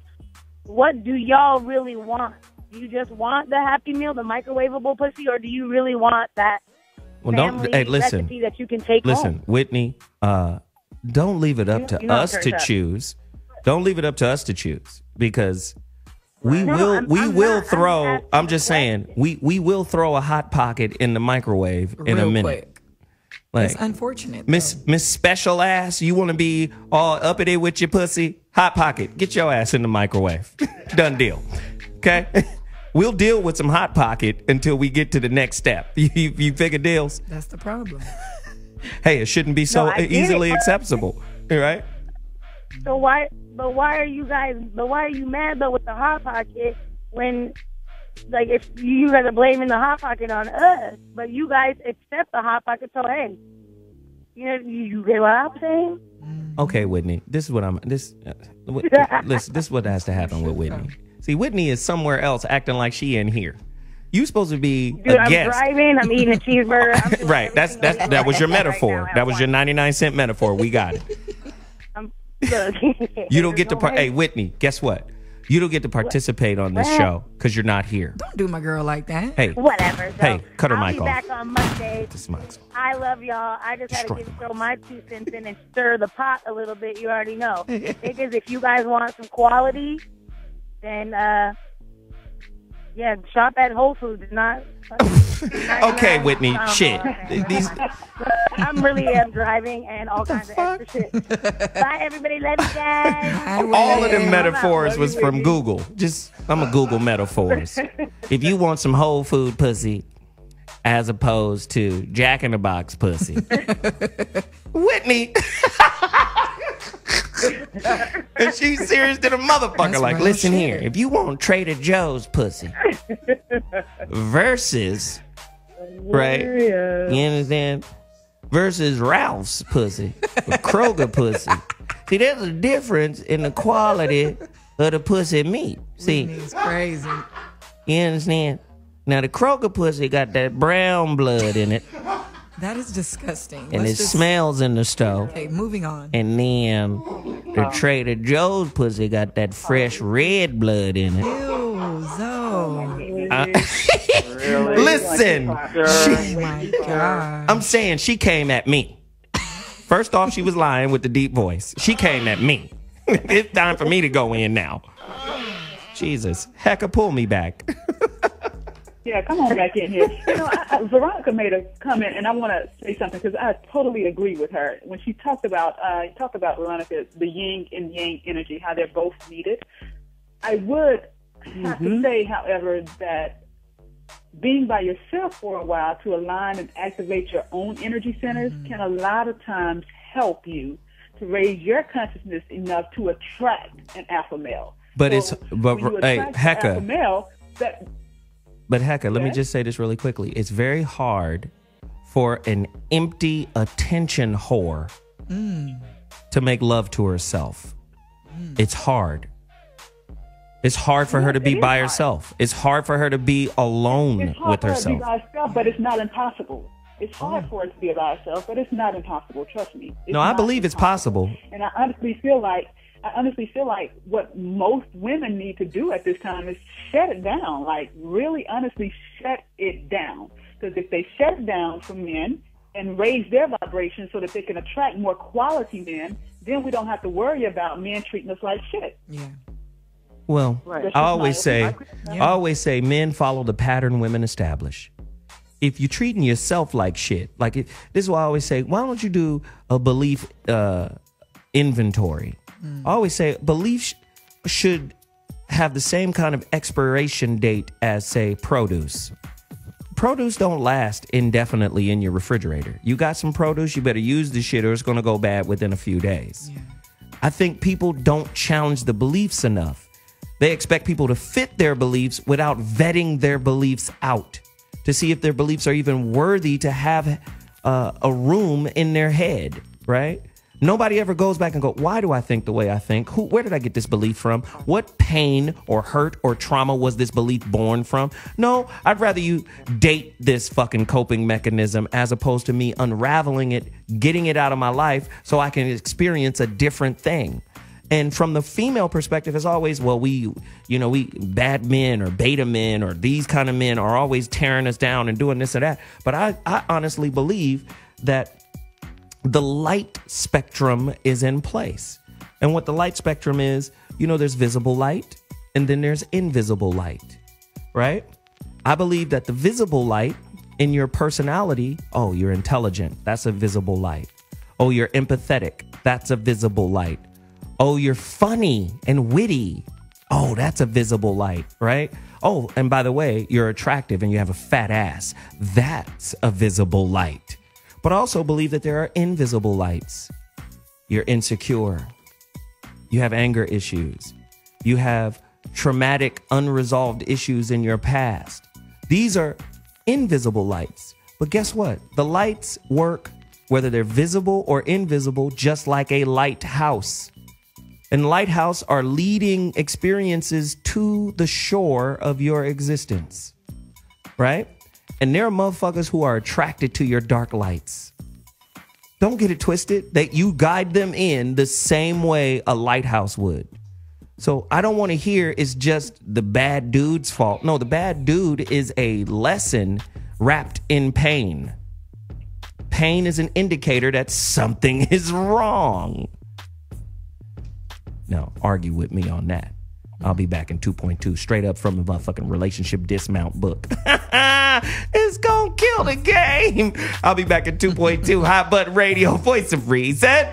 what do y'all really want? Do you just want the Happy Meal, the microwavable pussy, or do you really want that recipe that you can take home? Whitney, don't leave it up to us to choose. Don't leave it up to us to choose because we will throw a hot pocket in the microwave in a minute. Quick. Like, it's unfortunate. Miss Special Ass, you want to be all uppity with your pussy? Hot pocket, get your ass in the microwave. Done deal. Okay? We'll deal with some hot pocket until we get to the next step. You figure deals? That's the problem. Hey, it shouldn't be so easily acceptable, right? So why are you mad though with the hot pocket when, like, if you guys are blaming the hot pocket on us, but you guys accept the hot pocket? So hey, you get what I'm saying? Okay, Whitney, this is what this is what has to happen with Whitney. See, Whitney is somewhere else acting like she in here. You supposed to be a guest. I'm driving. I'm eating a cheeseburger. Right. That was your metaphor. That was your 99-cent metaphor. We got it. You don't get to. Hey, Whitney. Guess what? You don't get to participate on this show because you're not here. Don't do my girl like that. Hey, whatever. So hey, cut her mic off. I'll be back on Monday. I love y'all. I just had to throw my 2 cents in and stir the pot a little bit. You already know. Because if you guys want some quality, then shop at Whole Foods. Not okay, Whitney. Shit. I'm really driving and all kinds of extra shit. Bye, everybody. Love you guys. All of them metaphors was from Google. I'm a Google metaphors. If you want some whole food pussy as opposed to Jack in the Box pussy, Whitney. And she's serious to the motherfucker. That's like, listen here. If you want Trader Joe's pussy versus, right? You understand? Versus Ralph's pussy or Kroger pussy. See, there's a difference in the quality of the pussy meat. See, it's crazy. You understand? Now the Kroger pussy got that brown blood in it. That is disgusting. And Let's it smells in the stove. Okay, moving on. And then the Trader Joe's pussy got that fresh red blood in it. Ew, Zoe. Listen. Oh my God. I'm saying she came at me. First off, she was lying with the deep voice. She came at me. It's time for me to go in now. Jesus. Heka, pull me back. Yeah, come on back in here. You know, Veronica made a comment, and I want to say something because I totally agree with her when she talked about Veronica, the yin and yang energy, how they're both needed. I would have to say, however, that being by yourself for a while to align and activate your own energy centers can a lot of times help you to raise your consciousness enough to attract an alpha male. But hey, Heka. Alpha male, But Heka, let me just say this really quickly. It's very hard for an empty attention whore to make love to herself. It's hard. It's hard for her to be by herself. It's hard for her to be alone with herself. It's hard for her to be by herself, but it's not impossible. It's hard for her to be by herself, but it's not impossible. Trust me. No, I believe it's possible. And I honestly feel like what most women need to do at this time is shut it down. Like, really, honestly, shut it down. Because if they shut it down for men and raise their vibration so that they can attract more quality men, then we don't have to worry about men treating us like shit. Yeah. Well, I always say men follow the pattern women establish. If you're treating yourself like shit, this is why I always say, why don't you do a belief inventory? I always say beliefs should have the same kind of expiration date as, say, produce. Produce don't last indefinitely in your refrigerator. You got some produce, you better use the shit or it's going to go bad within a few days. Yeah. I think people don't challenge the beliefs enough. They expect people to fit their beliefs without vetting their beliefs out to see if their beliefs are even worthy to have a room in their head, right? Nobody ever goes back and go, why do I think the way I think? Where did I get this belief from? What pain or hurt or trauma was this belief born from? No, I'd rather you date this fucking coping mechanism as opposed to me unraveling it, getting it out of my life so I can experience a different thing. And from the female perspective, it's always, well, we bad men or beta men or these kind of men are always tearing us down and doing this and that. But I honestly believe that the light spectrum is in place. And what the light spectrum is, there's visible light and then there's invisible light, right? I believe that the visible light in your personality, oh, you're intelligent. That's a visible light. Oh, you're empathetic. That's a visible light. Oh, you're funny and witty. Oh, that's a visible light, right? Oh, and by the way, you're attractive and you have a fat ass. That's a visible light. But I also believe that there are invisible lights. You're insecure. You have anger issues. You have traumatic, unresolved issues in your past. These are invisible lights. But guess what? The lights work whether they're visible or invisible, just like a lighthouse. And lighthouse are leading experiences to the shore of your existence, right? And there are motherfuckers who are attracted to your dark lights. Don't get it twisted that you guide them in the same way a lighthouse would. So I don't want to hear it's just the bad dude's fault. No, the bad dude is a lesson wrapped in pain. Pain is an indicator that something is wrong. Now, argue with me on that. I'll be back in 2.2, straight up from the motherfucking relationship dismount book. It's gonna kill the game. I'll be back in 2.2, Hot Button Radio, voice of reason.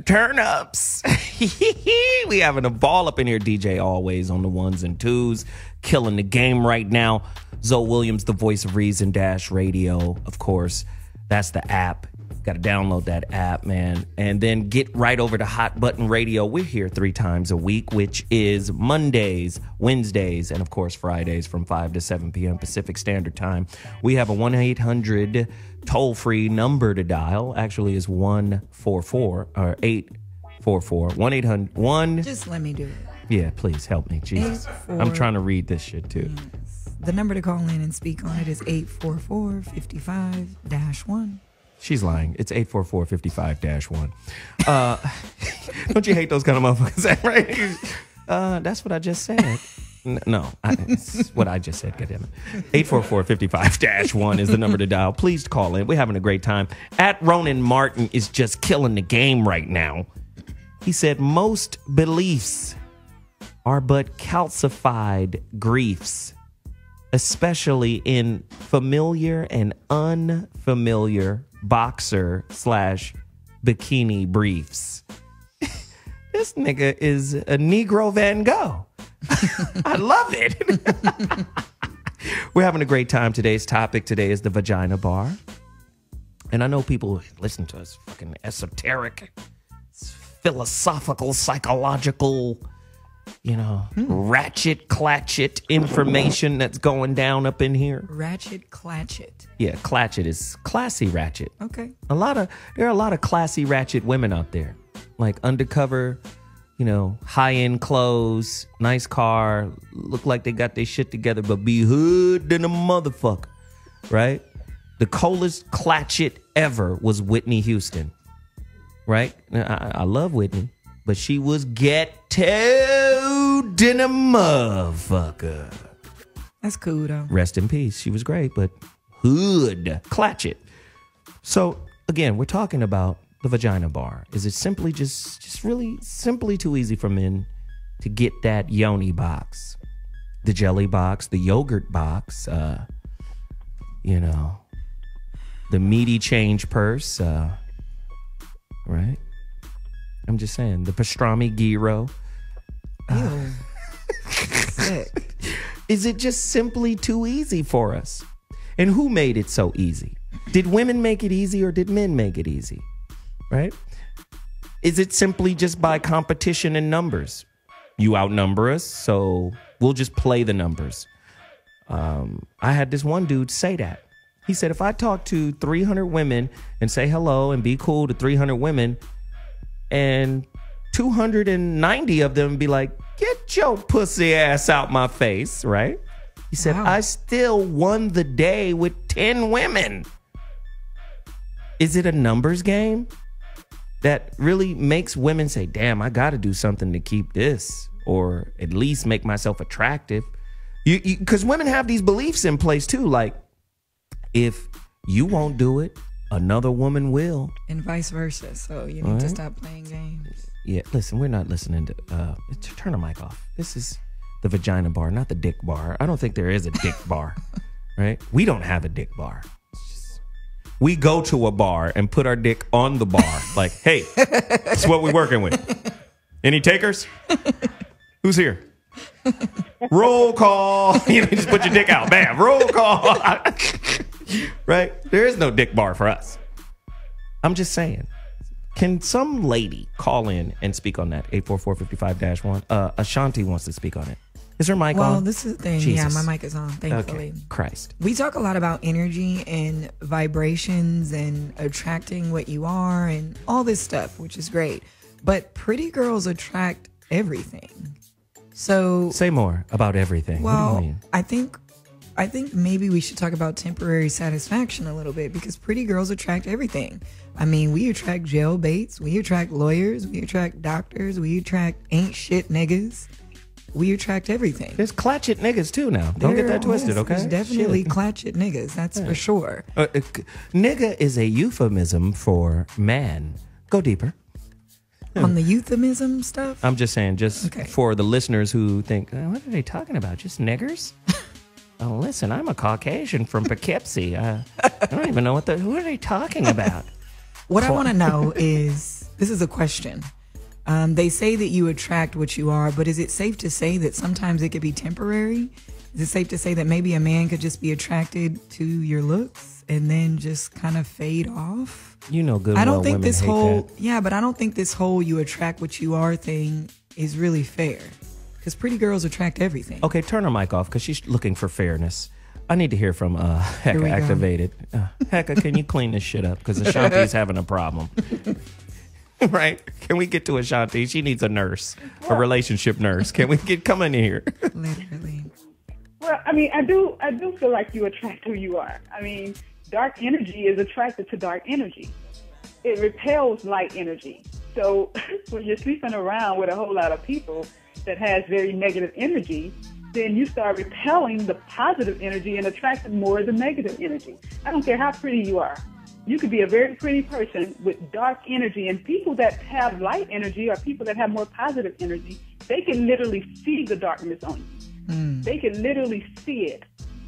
Turn ups. We having a ball up in here. DJ always on the ones and twos, killing the game right now. Zoe Williams, the voice of reason dash radio. Of course, that's the app. Got to download that app, man. And then get right over to Hot Button Radio. We're here 3 times a week, which is Mondays, Wednesdays, and of course Fridays from 5 to 7 p.m. Pacific Standard Time. We have a 1-800 toll-free number to dial. Actually, it's 144 or 844. 1-800-1. Just let me do it. Yeah, please help me. Jesus. I'm trying to read this shit too. Yes. The number to call in and speak on it is 844-55-1. She's lying. It's 844-55-1. Don't you hate those kind of motherfuckers? Right? That's what I just said. No, it's what I just said. Goddammit. 844-55-1 is the number to dial. Please call in. We're having a great time. At Ronan Martin is just killing the game right now. He said most beliefs are but calcified griefs, especially in familiar and unfamiliar boxer/bikini briefs. This nigga is a Negro Van Gogh. I love it. We're having a great time. Today's topic today is the Vagina Bar. And I know people listen to us fucking esoteric, philosophical, psychological, ratchet, clatchet information that's going down up in here. Ratchet, clatchet. Yeah, clatchet is classy ratchet. Okay. There are a lot of classy ratchet women out there. Like undercover, high-end clothes, nice car, look like they got their shit together, but be hood than a motherfucker, right? The coldest clatchet ever was Whitney Houston, right? I love Whitney, but she was ghetto than a motherfucker. That's cool, though. Rest in peace. She was great, but hood, clatchet. So, again, we're talking about the Vagina Bar. Is it simply just really simply too easy for men to get that yoni box, the jelly box, the yogurt box, the meaty change purse, right? I'm just saying, the pastrami gyro. Ew. Sick. Is it just simply too easy for us? And who made it so easy? Did women make it easy or did men make it easy? Right? Is it simply just by competition and numbers? You outnumber us, so we'll just play the numbers. I had this one dude say that. He said, if I talk to 300 women and say hello and be cool to 300 women, and 290 of them be like, get your pussy ass out my face, right? He said, wow. I still won the day with 10 women. Is it a numbers game that really makes women say, damn, I got to do something to keep this, or at least make myself attractive? Because women have these beliefs in place too, like, if you won't do it, another woman will. And vice versa. So you need to stop playing games. Yeah, listen, we're not listening to... turn the mic off. This is the Vagina Bar, not the dick bar. I don't think there is a dick bar, right? We don't have a dick bar. We go to a bar and put our dick on the bar. Like, hey, that's what we're working with. Any takers? Who's here? Roll call. Just put your dick out. Bam, roll call. Right? There is no dick bar for us. I'm just saying. Can some lady call in and speak on that? 844-55-1. Ashanti wants to speak on it. Is her mic on? Well, this is the thing. Jesus. Yeah, my mic is on, thankfully. Okay. Christ. We talk a lot about energy and vibrations and attracting what you are and all this stuff, which is great. But pretty girls attract everything. So say more about everything. Well, what do you mean? I think maybe we should talk about temporary satisfaction a little bit, because pretty girls attract everything. I mean, we attract jailbaits, we attract lawyers, we attract doctors, we attract ain't shit niggas. We attract everything. There's clatchet niggas too now. Don't get that twisted, okay? There's definitely clatchet niggas, that's for sure. Nigga is a euphemism for man. Go deeper. On the euphemism stuff? I'm just saying, for the listeners who think, what are they talking about? Just niggers? Oh, listen, I'm a Caucasian from Poughkeepsie. I don't even know who are they talking about? What I want to know is, this is a question. They say that you attract what you are, but is it safe to say that sometimes it could be temporary? Is it safe to say that maybe a man could just be attracted to your looks and then just kind of fade off? You know good. I don't think this whole but I don't think this whole you attract what you are thing is really fair, because pretty girls attract everything. Okay, turn her mic off because she's looking for fairness. I need to hear from Heka activated. Heka, can you clean this shit up? Because Ashanti's having a problem. Right? Can we get to Ashanti? She needs a nurse, a relationship nurse. Can we come in here? Literally. Well, I mean, I do feel like you attract who you are. I mean, dark energy is attracted to dark energy. It repels light energy. So when you're sleeping around with a whole lot of people that has very negative energy, then you start repelling the positive energy and attracting more of the negative energy. I don't care how pretty you are. You could be a very pretty person with dark energy, and people that have light energy or people that have more positive energy, they can literally see the darkness on you. They can literally see it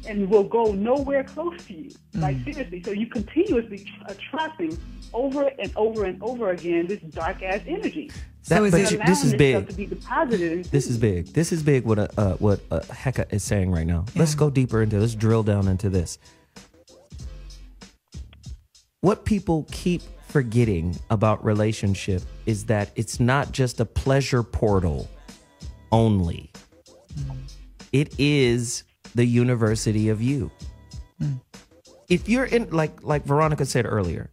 and will go nowhere close to you. Like, seriously. So you continuously attracting over and over and over again this dark-ass energy. This is big. To be the positive. This is big. This is big what Heka is saying right now. Yeah. Let's go deeper into this. Let's drill down into this. What people keep forgetting about relationship is that it's not just a pleasure portal only. It is the university of you. If you're in, like Veronica said earlier,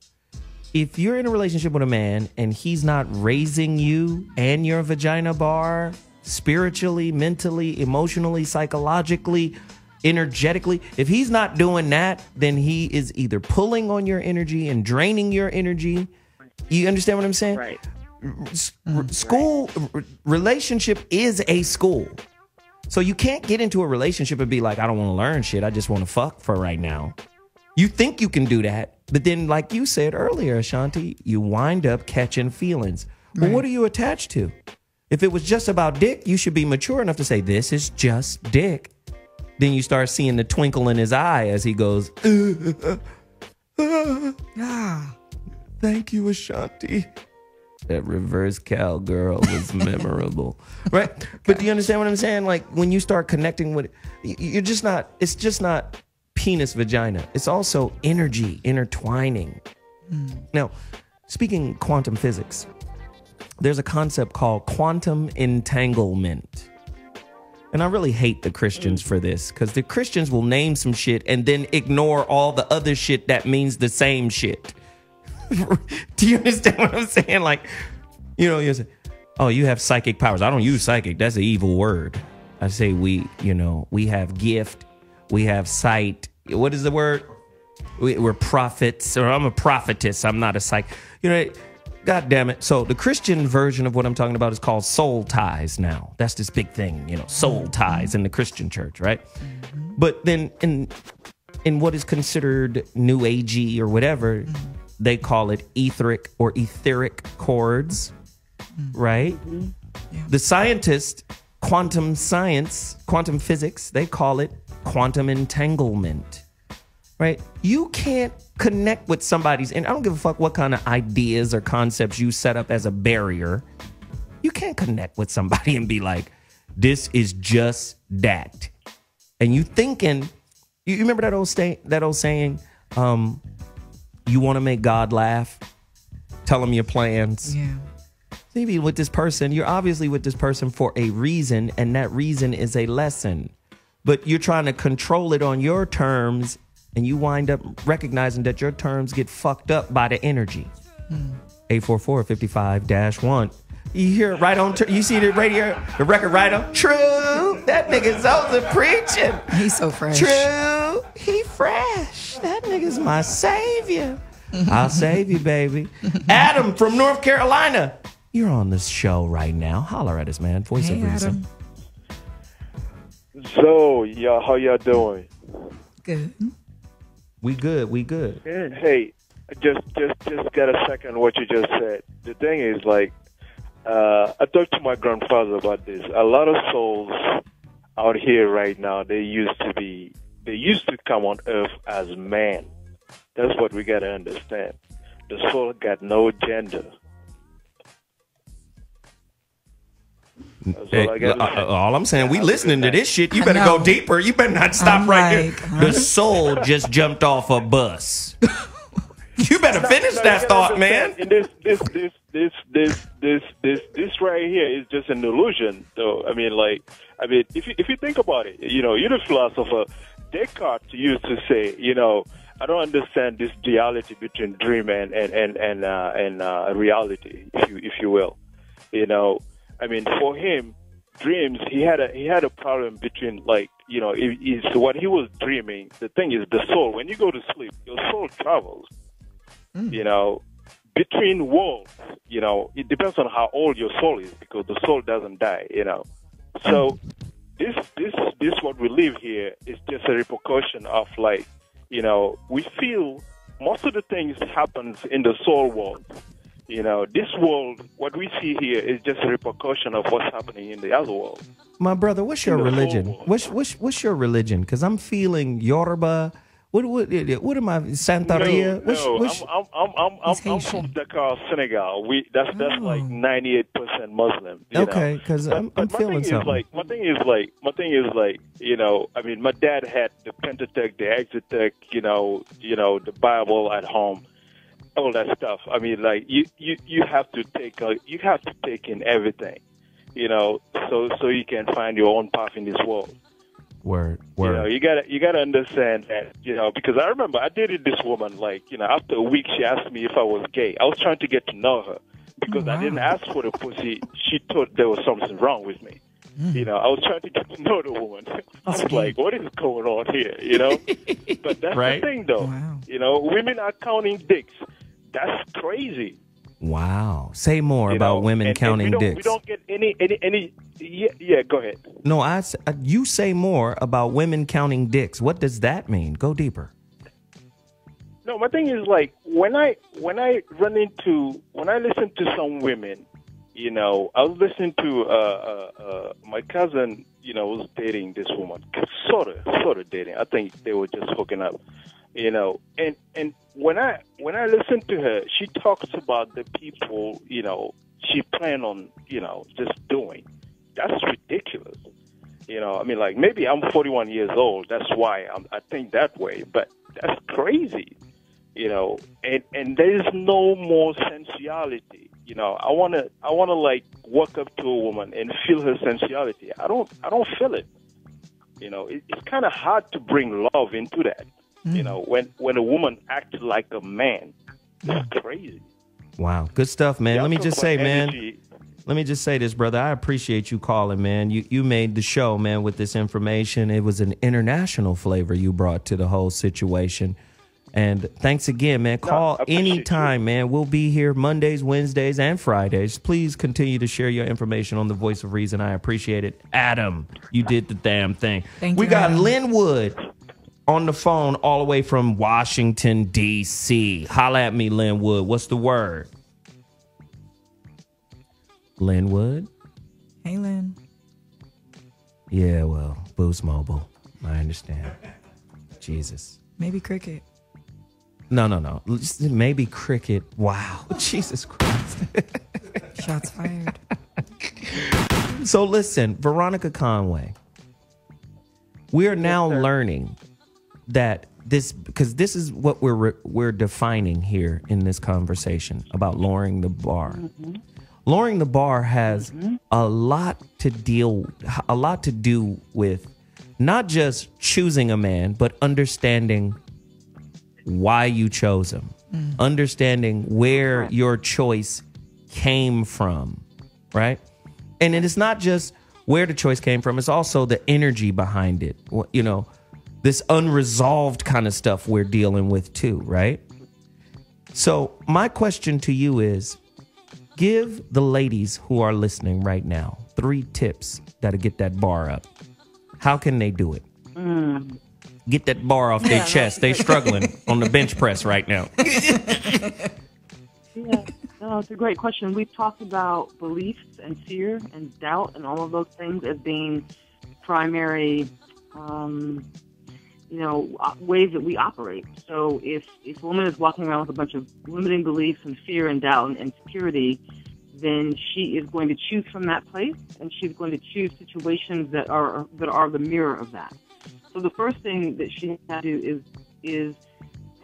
if you're in a relationship with a man and he's not raising you and your vagina bar spiritually, mentally, emotionally, psychologically, energetically, if he's not doing that, then he is either pulling on your energy and draining your energy. You understand what I'm saying? Right. School, relationship is a school. So you can't get into a relationship and be like, I don't want to learn shit. I just want to fuck for right now. You think you can do that. But then, like you said earlier, Ashonti, you wind up catching feelings. Well, what are you attached to? If it was just about dick, you should be mature enough to say, this is just dick. Then you start seeing the twinkle in his eye as he goes, thank you, Ashonti. That reverse cowgirl was memorable. Right? But do you understand what I'm saying? Like, when you start connecting with it, you're just not, it's just not penis vagina. It's also energy intertwining. Now, speaking quantum physics, there's a concept called quantum entanglement. And I really hate the Christians for this, because the Christians will name some shit and then ignore all the other shit that means the same shit. Do you understand what I'm saying? Like, you know, you say, oh, you have psychic powers. I don't use psychic. That's an evil word. I say we have gift. We have sight. What is the word? We're prophets, or I'm a prophetess. I'm not a psych. You know, God damn it. So the Christian version of what I'm talking about is called soul ties now. That's this big thing, you know, soul ties in the Christian church, right? But then in what is considered new agey or whatever, they call it etheric chords, right? The scientists, quantum science, quantum physics, they call it quantum entanglement, right? You can't connect with somebody's, and I don't give a fuck what kind of ideas or concepts you set up as a barrier. You can't connect with somebody and be like, this is just that. And you thinking, you remember that old saying, you want to make God laugh? Tell him your plans. Yeah. Maybe with this person, you're obviously with this person for a reason, and that reason is a lesson. But you're trying to control it on your terms, and you wind up recognizing that your terms get fucked up by the energy. 844-55-1. You hear it right on, you see the record right on. True, that nigga's also preaching. He's so fresh. True, he fresh. That nigga's my savior. I'll save you, baby. Adam from North Carolina. You're on this show right now. Holler at us, man. Voice of reason. So, y'all, how y'all doing? Good. We good. Good. Hey, just get a second what you just said. The thing is, like, I talked to my grandfather about this. A lot of souls out here right now, they used to come on earth as men. That's what we got to understand. The soul got no gender. All I'm saying, we listening to this shit. You better go deeper. You better not stop right here. The soul just jumped off a bus. You better finish that thought, man. And this right here is just an illusion, though. I mean, if you think about it, you know, you're the philosopher. Descartes used to say, you know, I don't understand this duality between dream and reality, if you will. You know, I mean, for him, dreams, he had a problem between, like, you know, what he was dreaming. The thing is, the soul. When you go to sleep, your soul travels. You know, between worlds. You know, it depends on how old your soul is, because the soul doesn't die. You know, so this what we live here is just a repercussion of, like, you know, we feel most of the things happens in the soul world. You know, this world, what we see here is just a repercussion of what's happening in the other world. My brother, what's your religion? What's your religion? Because I'm feeling Yoruba. What am I? Santeria? I'm from Dakar, Senegal. That's like 98% Muslim. Okay, because I'm feeling something. My thing is like, you know, I mean, my dad had the Pentateuch, the Exoteuch, you know, the Bible at home, all that stuff. I mean, like, you have to take in everything, you know, so you can find your own path in this world. Word. You know, you gotta understand that, you know, because I remember I dated this woman, like, you know, after a week she asked me if I was gay. I was trying to get to know her because I didn't ask for the pussy. She thought there was something wrong with me. You know, I was trying to get to know the woman. I was like, what is going on here? You know, but that's the thing, though. Wow. You know, women are counting dicks. That's crazy. Wow. Say more about women counting dicks. We don't get any. Yeah, go ahead. No, you say more about women counting dicks. What does that mean? Go deeper. No, my thing is, like, when I listen to some women, you know, I was listening to my cousin, you know, was dating this woman, sort of dating. I think they were just hooking up, you know, and when I listen to her, she talks about the people, you know, she planned on, you know, just doing. That's ridiculous. You know, I mean, like, maybe I'm 41 years old. That's why I think that way. But that's crazy, you know. And there is no more sensuality. You know, I wanna like walk up to a woman and feel her sensuality. I don't feel it. You know, it's kind of hard to bring love into that. You know, when a woman acts like a man, that's crazy. Wow, good stuff, man. Let me just say, man. Let me just say this, brother. I appreciate you calling, man. You made the show, man, with this information. It was an international flavor you brought to the whole situation. And thanks again, man. Call anytime, man. We'll be here Mondays, Wednesdays, and Fridays. Please continue to share your information on the Voice of Reason. I appreciate it. Adam, you did the damn thing. We got Linwood on the phone all the way from Washington, D.C. Holla at me, Linwood. What's the word? Linwood? Hey, Lynn. Yeah, well, Boost Mobile. I understand. Jesus. Maybe Cricket. No. Maybe Cricket. Wow. Jesus Christ. Shots fired. So listen, Veronica Conway. We are now learning that because this is what we're defining here in this conversation about lowering the bar. Mm-hmm. Lowering the bar has a lot to do with not just choosing a man, but understanding why you chose him, understanding where your choice came from, right? And it is not just where the choice came from, it's also the energy behind it. You know, this unresolved kind of stuff we're dealing with too, right? So my question to you is, give the ladies who are listening right now 3 tips that'll get that bar up. How can they do it? Get that bar off their chest. They struggling on the bench press right now. Yeah, no, it's a great question. We've talked about beliefs and fear and doubt and all of those things as being primary, ways that we operate. So if a woman is walking around with a bunch of limiting beliefs and fear and doubt and insecurity, then she is going to choose from that place, and she's going to choose situations that are the mirror of that. So the first thing that she has to do is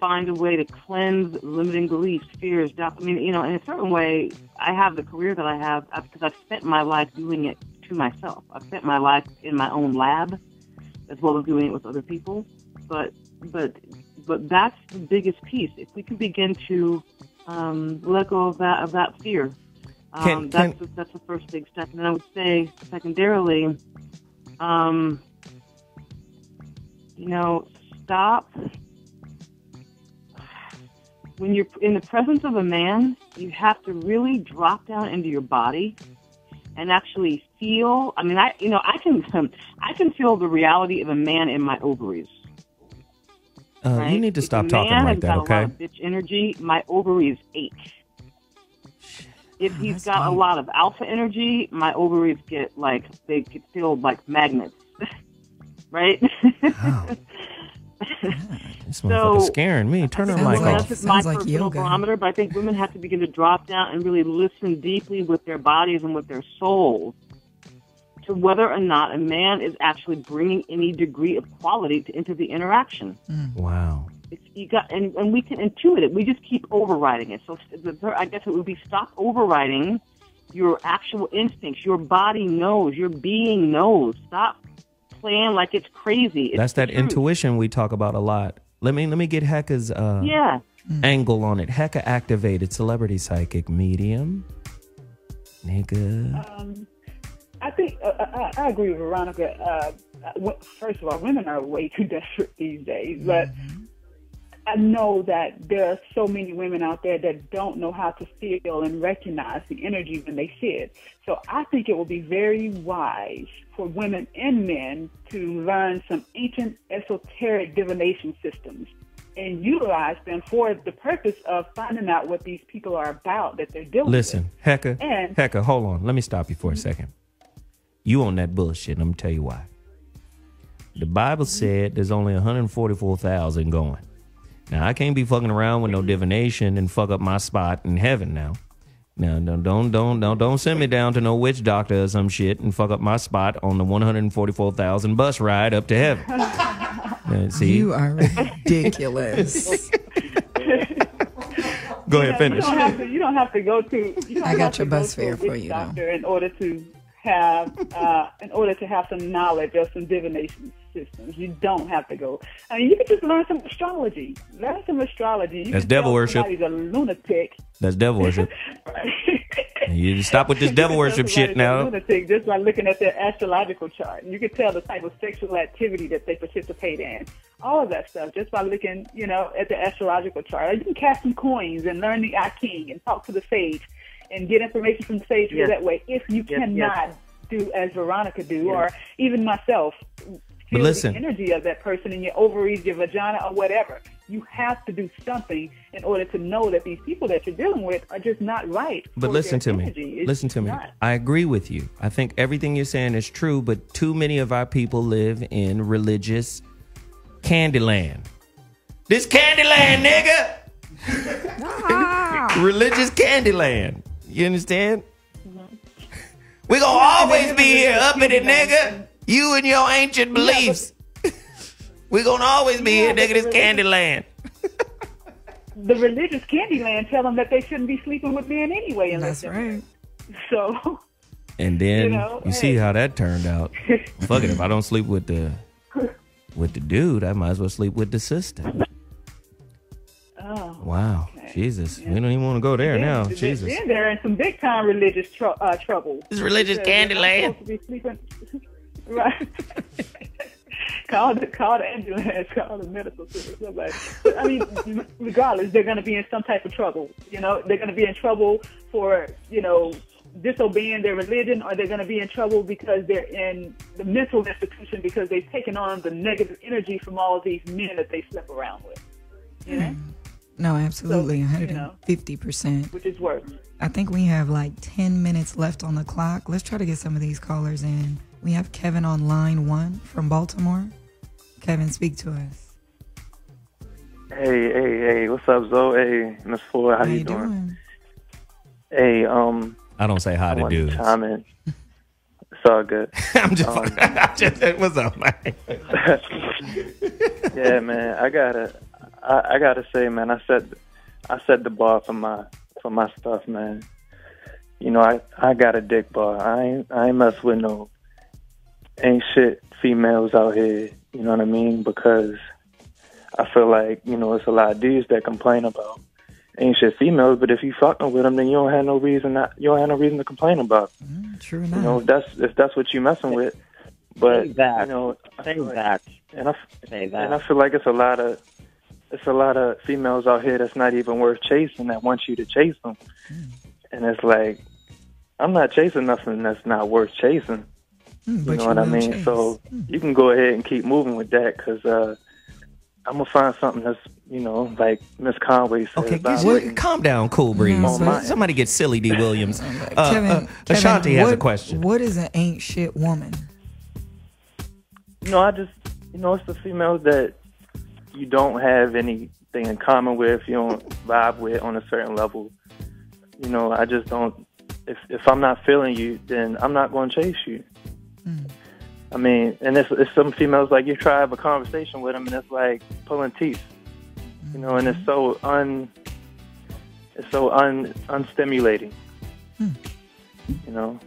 find a way to cleanse limiting beliefs, fears, doubt. I mean, in a certain way, I have the career that I have because I've spent my life doing it to myself. I've spent my life in my own lab as well as doing it with other people. But that's the biggest piece. If we can begin to let go of that fear That's the first big step. And then I would say, secondarily, stop. When you're in the presence of a man, you have to really drop down into your body and actually feel. I mean, I can feel the reality of a man in my ovaries. Right? You need to stop talking like that, okay? If a man has got a lot of bitch energy, my ovaries ache. If he's got a lot of alpha energy, my ovaries get feel like magnets, right? Wow. This motherfucker's scaring me. Turn her mic off. That's my personal barometer, but I think women have to begin to drop down and really listen deeply with their bodies and with their souls to whether or not a man is actually bringing any degree of quality into the interaction. Wow. And we can intuit it. We just keep overriding it. So I guess it would be stop overriding your actual instincts. Your body knows. Your being knows. Stop playing like it's crazy. That's that intuition we talk about a lot. Let me get Heka's angle on it. Heka activated celebrity psychic medium. Nigga. I think I agree with Veronica. First of all, women are way too desperate these days, but I know that there are so many women out there that don't know how to feel and recognize the energy when they see it. So I think it will be very wise for women and men to learn some ancient esoteric divination systems and utilize them for the purpose of finding out what these people are about that they're dealing with. Listen, Heka, hold on. Let me stop you for a second. You on that bullshit, and I'm going to tell you why. The Bible said there's only 144,000 going. Now, I can't be fucking around with no divination and fuck up my spot in heaven now. Now, don't send me down to no witch doctor or some shit and fuck up my spot on the 144,000 bus ride up to heaven. See? You are ridiculous. Go ahead, finish. You don't have to go to. I got your bus fare for you, though. In order to have some knowledge of some divination systems, you don't have to go. I mean, you can just learn some astrology. That's devil worship. Somebody's a lunatic. That's devil worship. You just stop with this devil worship shit now. Lunatic just by looking at their astrological chart. You can tell the type of sexual activity that they participate in. All of that stuff just by looking, at the astrological chart. You can cast some coins and learn the I Ching and talk to the sage and get information from the sage that way. If you cannot do as Veronica do, or even myself, feel the energy of that person in your ovaries, your vagina, or whatever. You have to do something in order to know that these people that you're dealing with are just not right. But listen to me. Listen to me. I agree with you. I think everything you're saying is true, but too many of our people live in religious Candyland. This Candyland, nigga! Religious Candyland. You understand? We gonna always be here up in it, nigga. You and your ancient beliefs. We gonna always be here, nigga. This Candyland. The religious Candyland tell them that they shouldn't be sleeping with men anyway. That's right. So. And then you see how that turned out. Fuck it, if I don't sleep with the dude, I might as well sleep with the sister. Oh. Wow. Okay. Jesus. Yeah. We don't even want to go there now. Jesus. Then they're in some big time religious trouble. It's religious Candyland. Supposed to be sleeping. Right. Call the ambulance, call the medical center, somebody. But, I mean, regardless, they're going to be in some type of trouble. They're going to be in trouble for, disobeying their religion, or they're going to be in trouble because they're in the mental institution because they've taken on the negative energy from all of these men that they slept around with. You know? No, absolutely, 150%. Which is worse. I think we have like 10 minutes left on the clock. Let's try to get some of these callers in. We have Kevin on line 1 from Baltimore. Kevin, speak to us. Hey, what's up, Zoe? Hey, Miss Ford, how you doing? Hey, I don't say hi to dudes. It's all good. I'm just what's up, man? Yeah, man, I gotta say, man, I set the bar for my stuff, man. I got a dick bar. I ain't mess with no ain't shit females out here, you know what I mean? Because I feel like, it's a lot of dudes that complain about, ain't shit females, but if you fucking with them, then you don't have no reason to complain about. True enough. You know, if that's what you messing with. But Say that. you know, Say that. And I feel like it's a lot of females out here that's not even worth chasing that want you to chase them. And it's like, I'm not chasing nothing that's not worth chasing. You know what I mean? Chase. So you can go ahead and keep moving with that, because I'm gonna find something that's, you know, like Miss Conway said. Okay, calm down, Cool Breeze. Somebody get silly, D. Williams. Ashonti has a question. What is an ain't shit woman? You know, it's the females that you don't have anything in common with, you don't vibe with on a certain level. You know, I just don't. If I'm not feeling you, then I'm not going to chase you. I mean, and it's some females, like, you try to have a conversation with them, and it's like pulling teeth, you know, and it's so unstimulating, you know.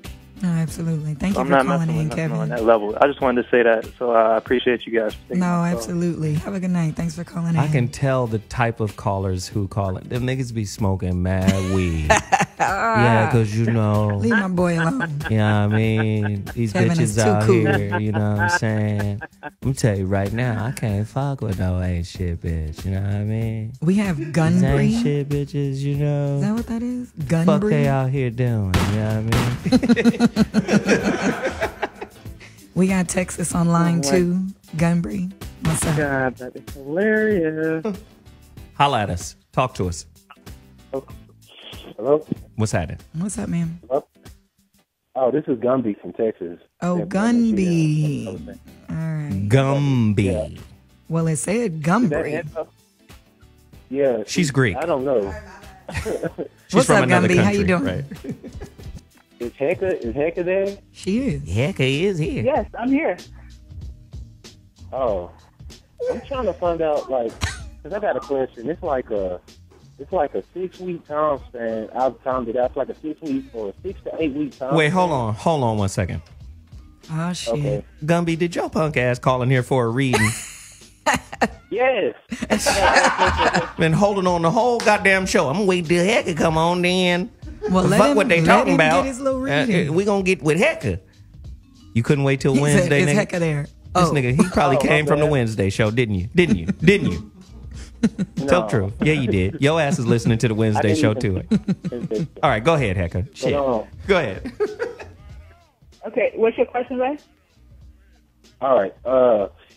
No, absolutely. Thank you I'm for not calling messing in, with Kevin. on that level. I just wanted to say that, so I appreciate you guys for taking No, my call. absolutely. Have a good night. Thanks for calling in. I can tell the type of callers who call it. Them niggas be smoking mad weed. Yeah, because, you know. Leave my boy alone. You know what I mean? These Kevin is bitches too out cool. here, you know what I'm saying? I'm going to tell you right now, I can't fuck with no ain't shit bitch, you know what I mean? We have These Gunbury. ain't shit bitches, you know. Is that what that is? Fuck Gunbury? they out here doing, you know what I mean? We got Texas on line 2. Gunbury. What's up? God, that is hilarious. Holla at us. Talk to us. Hello? What's happening? What's up, man? Hello? Oh, this is Gumby from Texas. Oh, Gunby. All right. Gumby. Well, it said Gunbury. Yeah. She's Greek. I don't know. What's from up, another Gumby? How country, you doing? right? Is Heka there? She is. Heka is here. Yes, I'm here. Oh. I'm trying to find out, like, because I got a question. It's like a 6-week time span. I've timed it out. It's like a 6-week or a 6 to 8 week time. Wait, span. hold on 1 second. Oh, shit. Okay. Gumby, did your punk ass call in here for a reading? Yes. Been holding on the whole goddamn show. I'm gonna wait till Heka come on then. Well, let fuck him- what they let talking him get about. his little reading. We gonna get with Heka. You couldn't wait till He said, Wednesday, is nigga. Heka there? This Oh. nigga, he probably came from the Wednesday show, didn't you? Didn't you? Tell the truth. Yeah, you did. Your ass is listening to the Wednesday show too. All right, go ahead, Heka. Shit. Go ahead. Okay, what's your question, Ray? All right.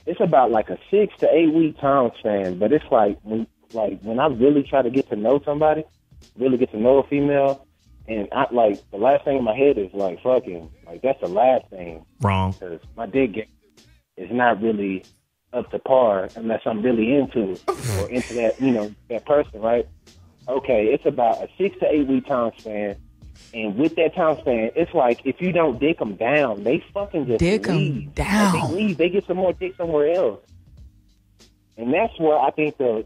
It's about like a 6 to 8 week time span, but it's like when I really try to get to know somebody, really get to know a female, and I like the last thing in my head is like fucking, like that's the last thing. Wrong. Because my dick game is not really up to par unless I'm really into it or into that, you know, that person, right? Okay, it's about a 6 to 8 week time span. And with that time span, it's like if you don't dick them down, they fucking just Dick 'em leave. down. Like, they leave. They get some more dick somewhere else. And that's where I think the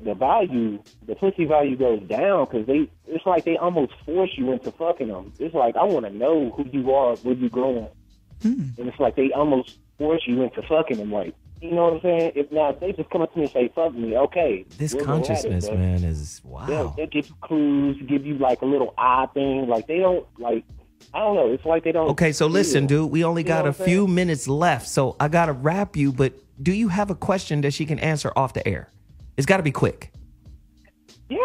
pussy value goes down, because it's like they almost force you into fucking them. It's like, I want to know who you are, where you going. And it's like they almost force you into fucking them. Like, you know what I'm saying? If they just come up to me and say, fuck me, okay. This we'll go at it, consciousness, but man, is wow. They'll give you clues, give you like a little eye thing. Like they don't, like, I don't know. It's like they don't. Okay, so listen, dude, we only You know got what a I'm few minutes left, so I gotta wrap you, but do you have a question that she can answer off the air? It's gotta be quick. Yeah.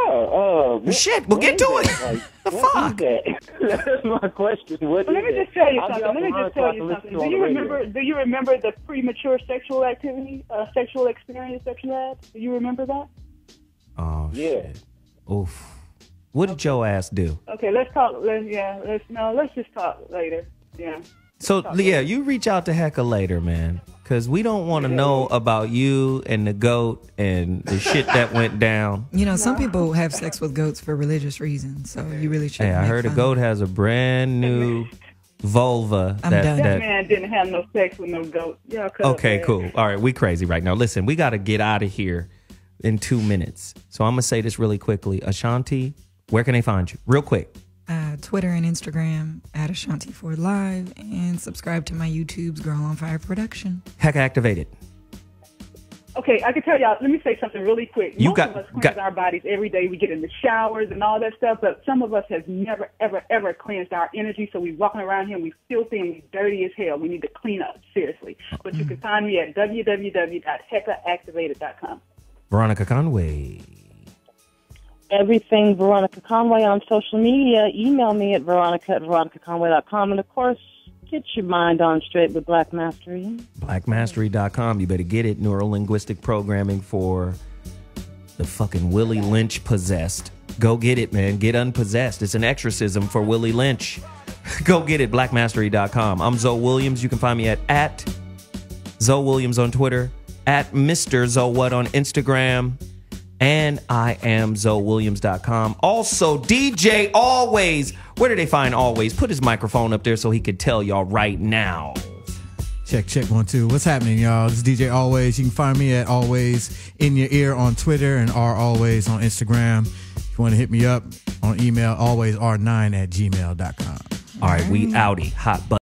Shit, we'll get to it. Like, the fuck? That's my question. What Let me is just tell you I'll be something. off Let me the line just tell so I you can listen something. to Do on you the radio. remember? Do you remember the premature sexual activity, sexual experience that you had? Do you remember that? Oh, shit. Oof. What did your ass do? Okay, let's talk. Let's just talk later. Yeah. So, yeah, you reach out to Heka later, man, because we don't want to know about you and the goat and the shit that went down. You know, some people have sex with goats for religious reasons, so you really shouldn't. Hey, I make heard a fun. goat has a brand new vulva. I'm done. That man didn't have no sex with no goat. Yeah. Okay, cool. All right, we crazy right now. Listen, we got to get out of here in 2 minutes. So I'm going to say this really quickly. Ashonti, where can they find you? Real quick. Twitter and Instagram at Ashonti Ford Live, and subscribe to my YouTube's Girl on Fire Production. Heka activated. Okay, I can tell y'all. Let me say something really quick. You Most of us cleanse our bodies every day. We get in the showers and all that stuff, but some of us have never, ever, ever cleansed our energy. So we walking around here and we filthy and we dirty as hell. We need to clean up, seriously. But you can find me at www.hekaactivated.com. Veronica Conway. Everything Veronica Conway on social media. Email me at veronica@veronicaconway.com. And, of course, get your mind on straight with Black Mastery. Blackmastery.com. You better get it. Neurolinguistic programming for the fucking Willie Lynch possessed. Go get it, man. Get unpossessed. It's an exorcism for Willie Lynch. Go get it. Blackmastery.com. I'm Zoe Williams. You can find me at Zoe Williams on Twitter, at Mr. Zoe What on Instagram, and I am ZoeWilliams.com. Also, DJ Always. Where do they find Always? Put his microphone up there so he could tell y'all right now. Check, 1, 2. What's happening, y'all? This is DJ Always. You can find me at Always in Your Ear on Twitter and Always on Instagram. If you want to hit me up on email, alwaysr9@gmail.com. All right, we outie. Hot button.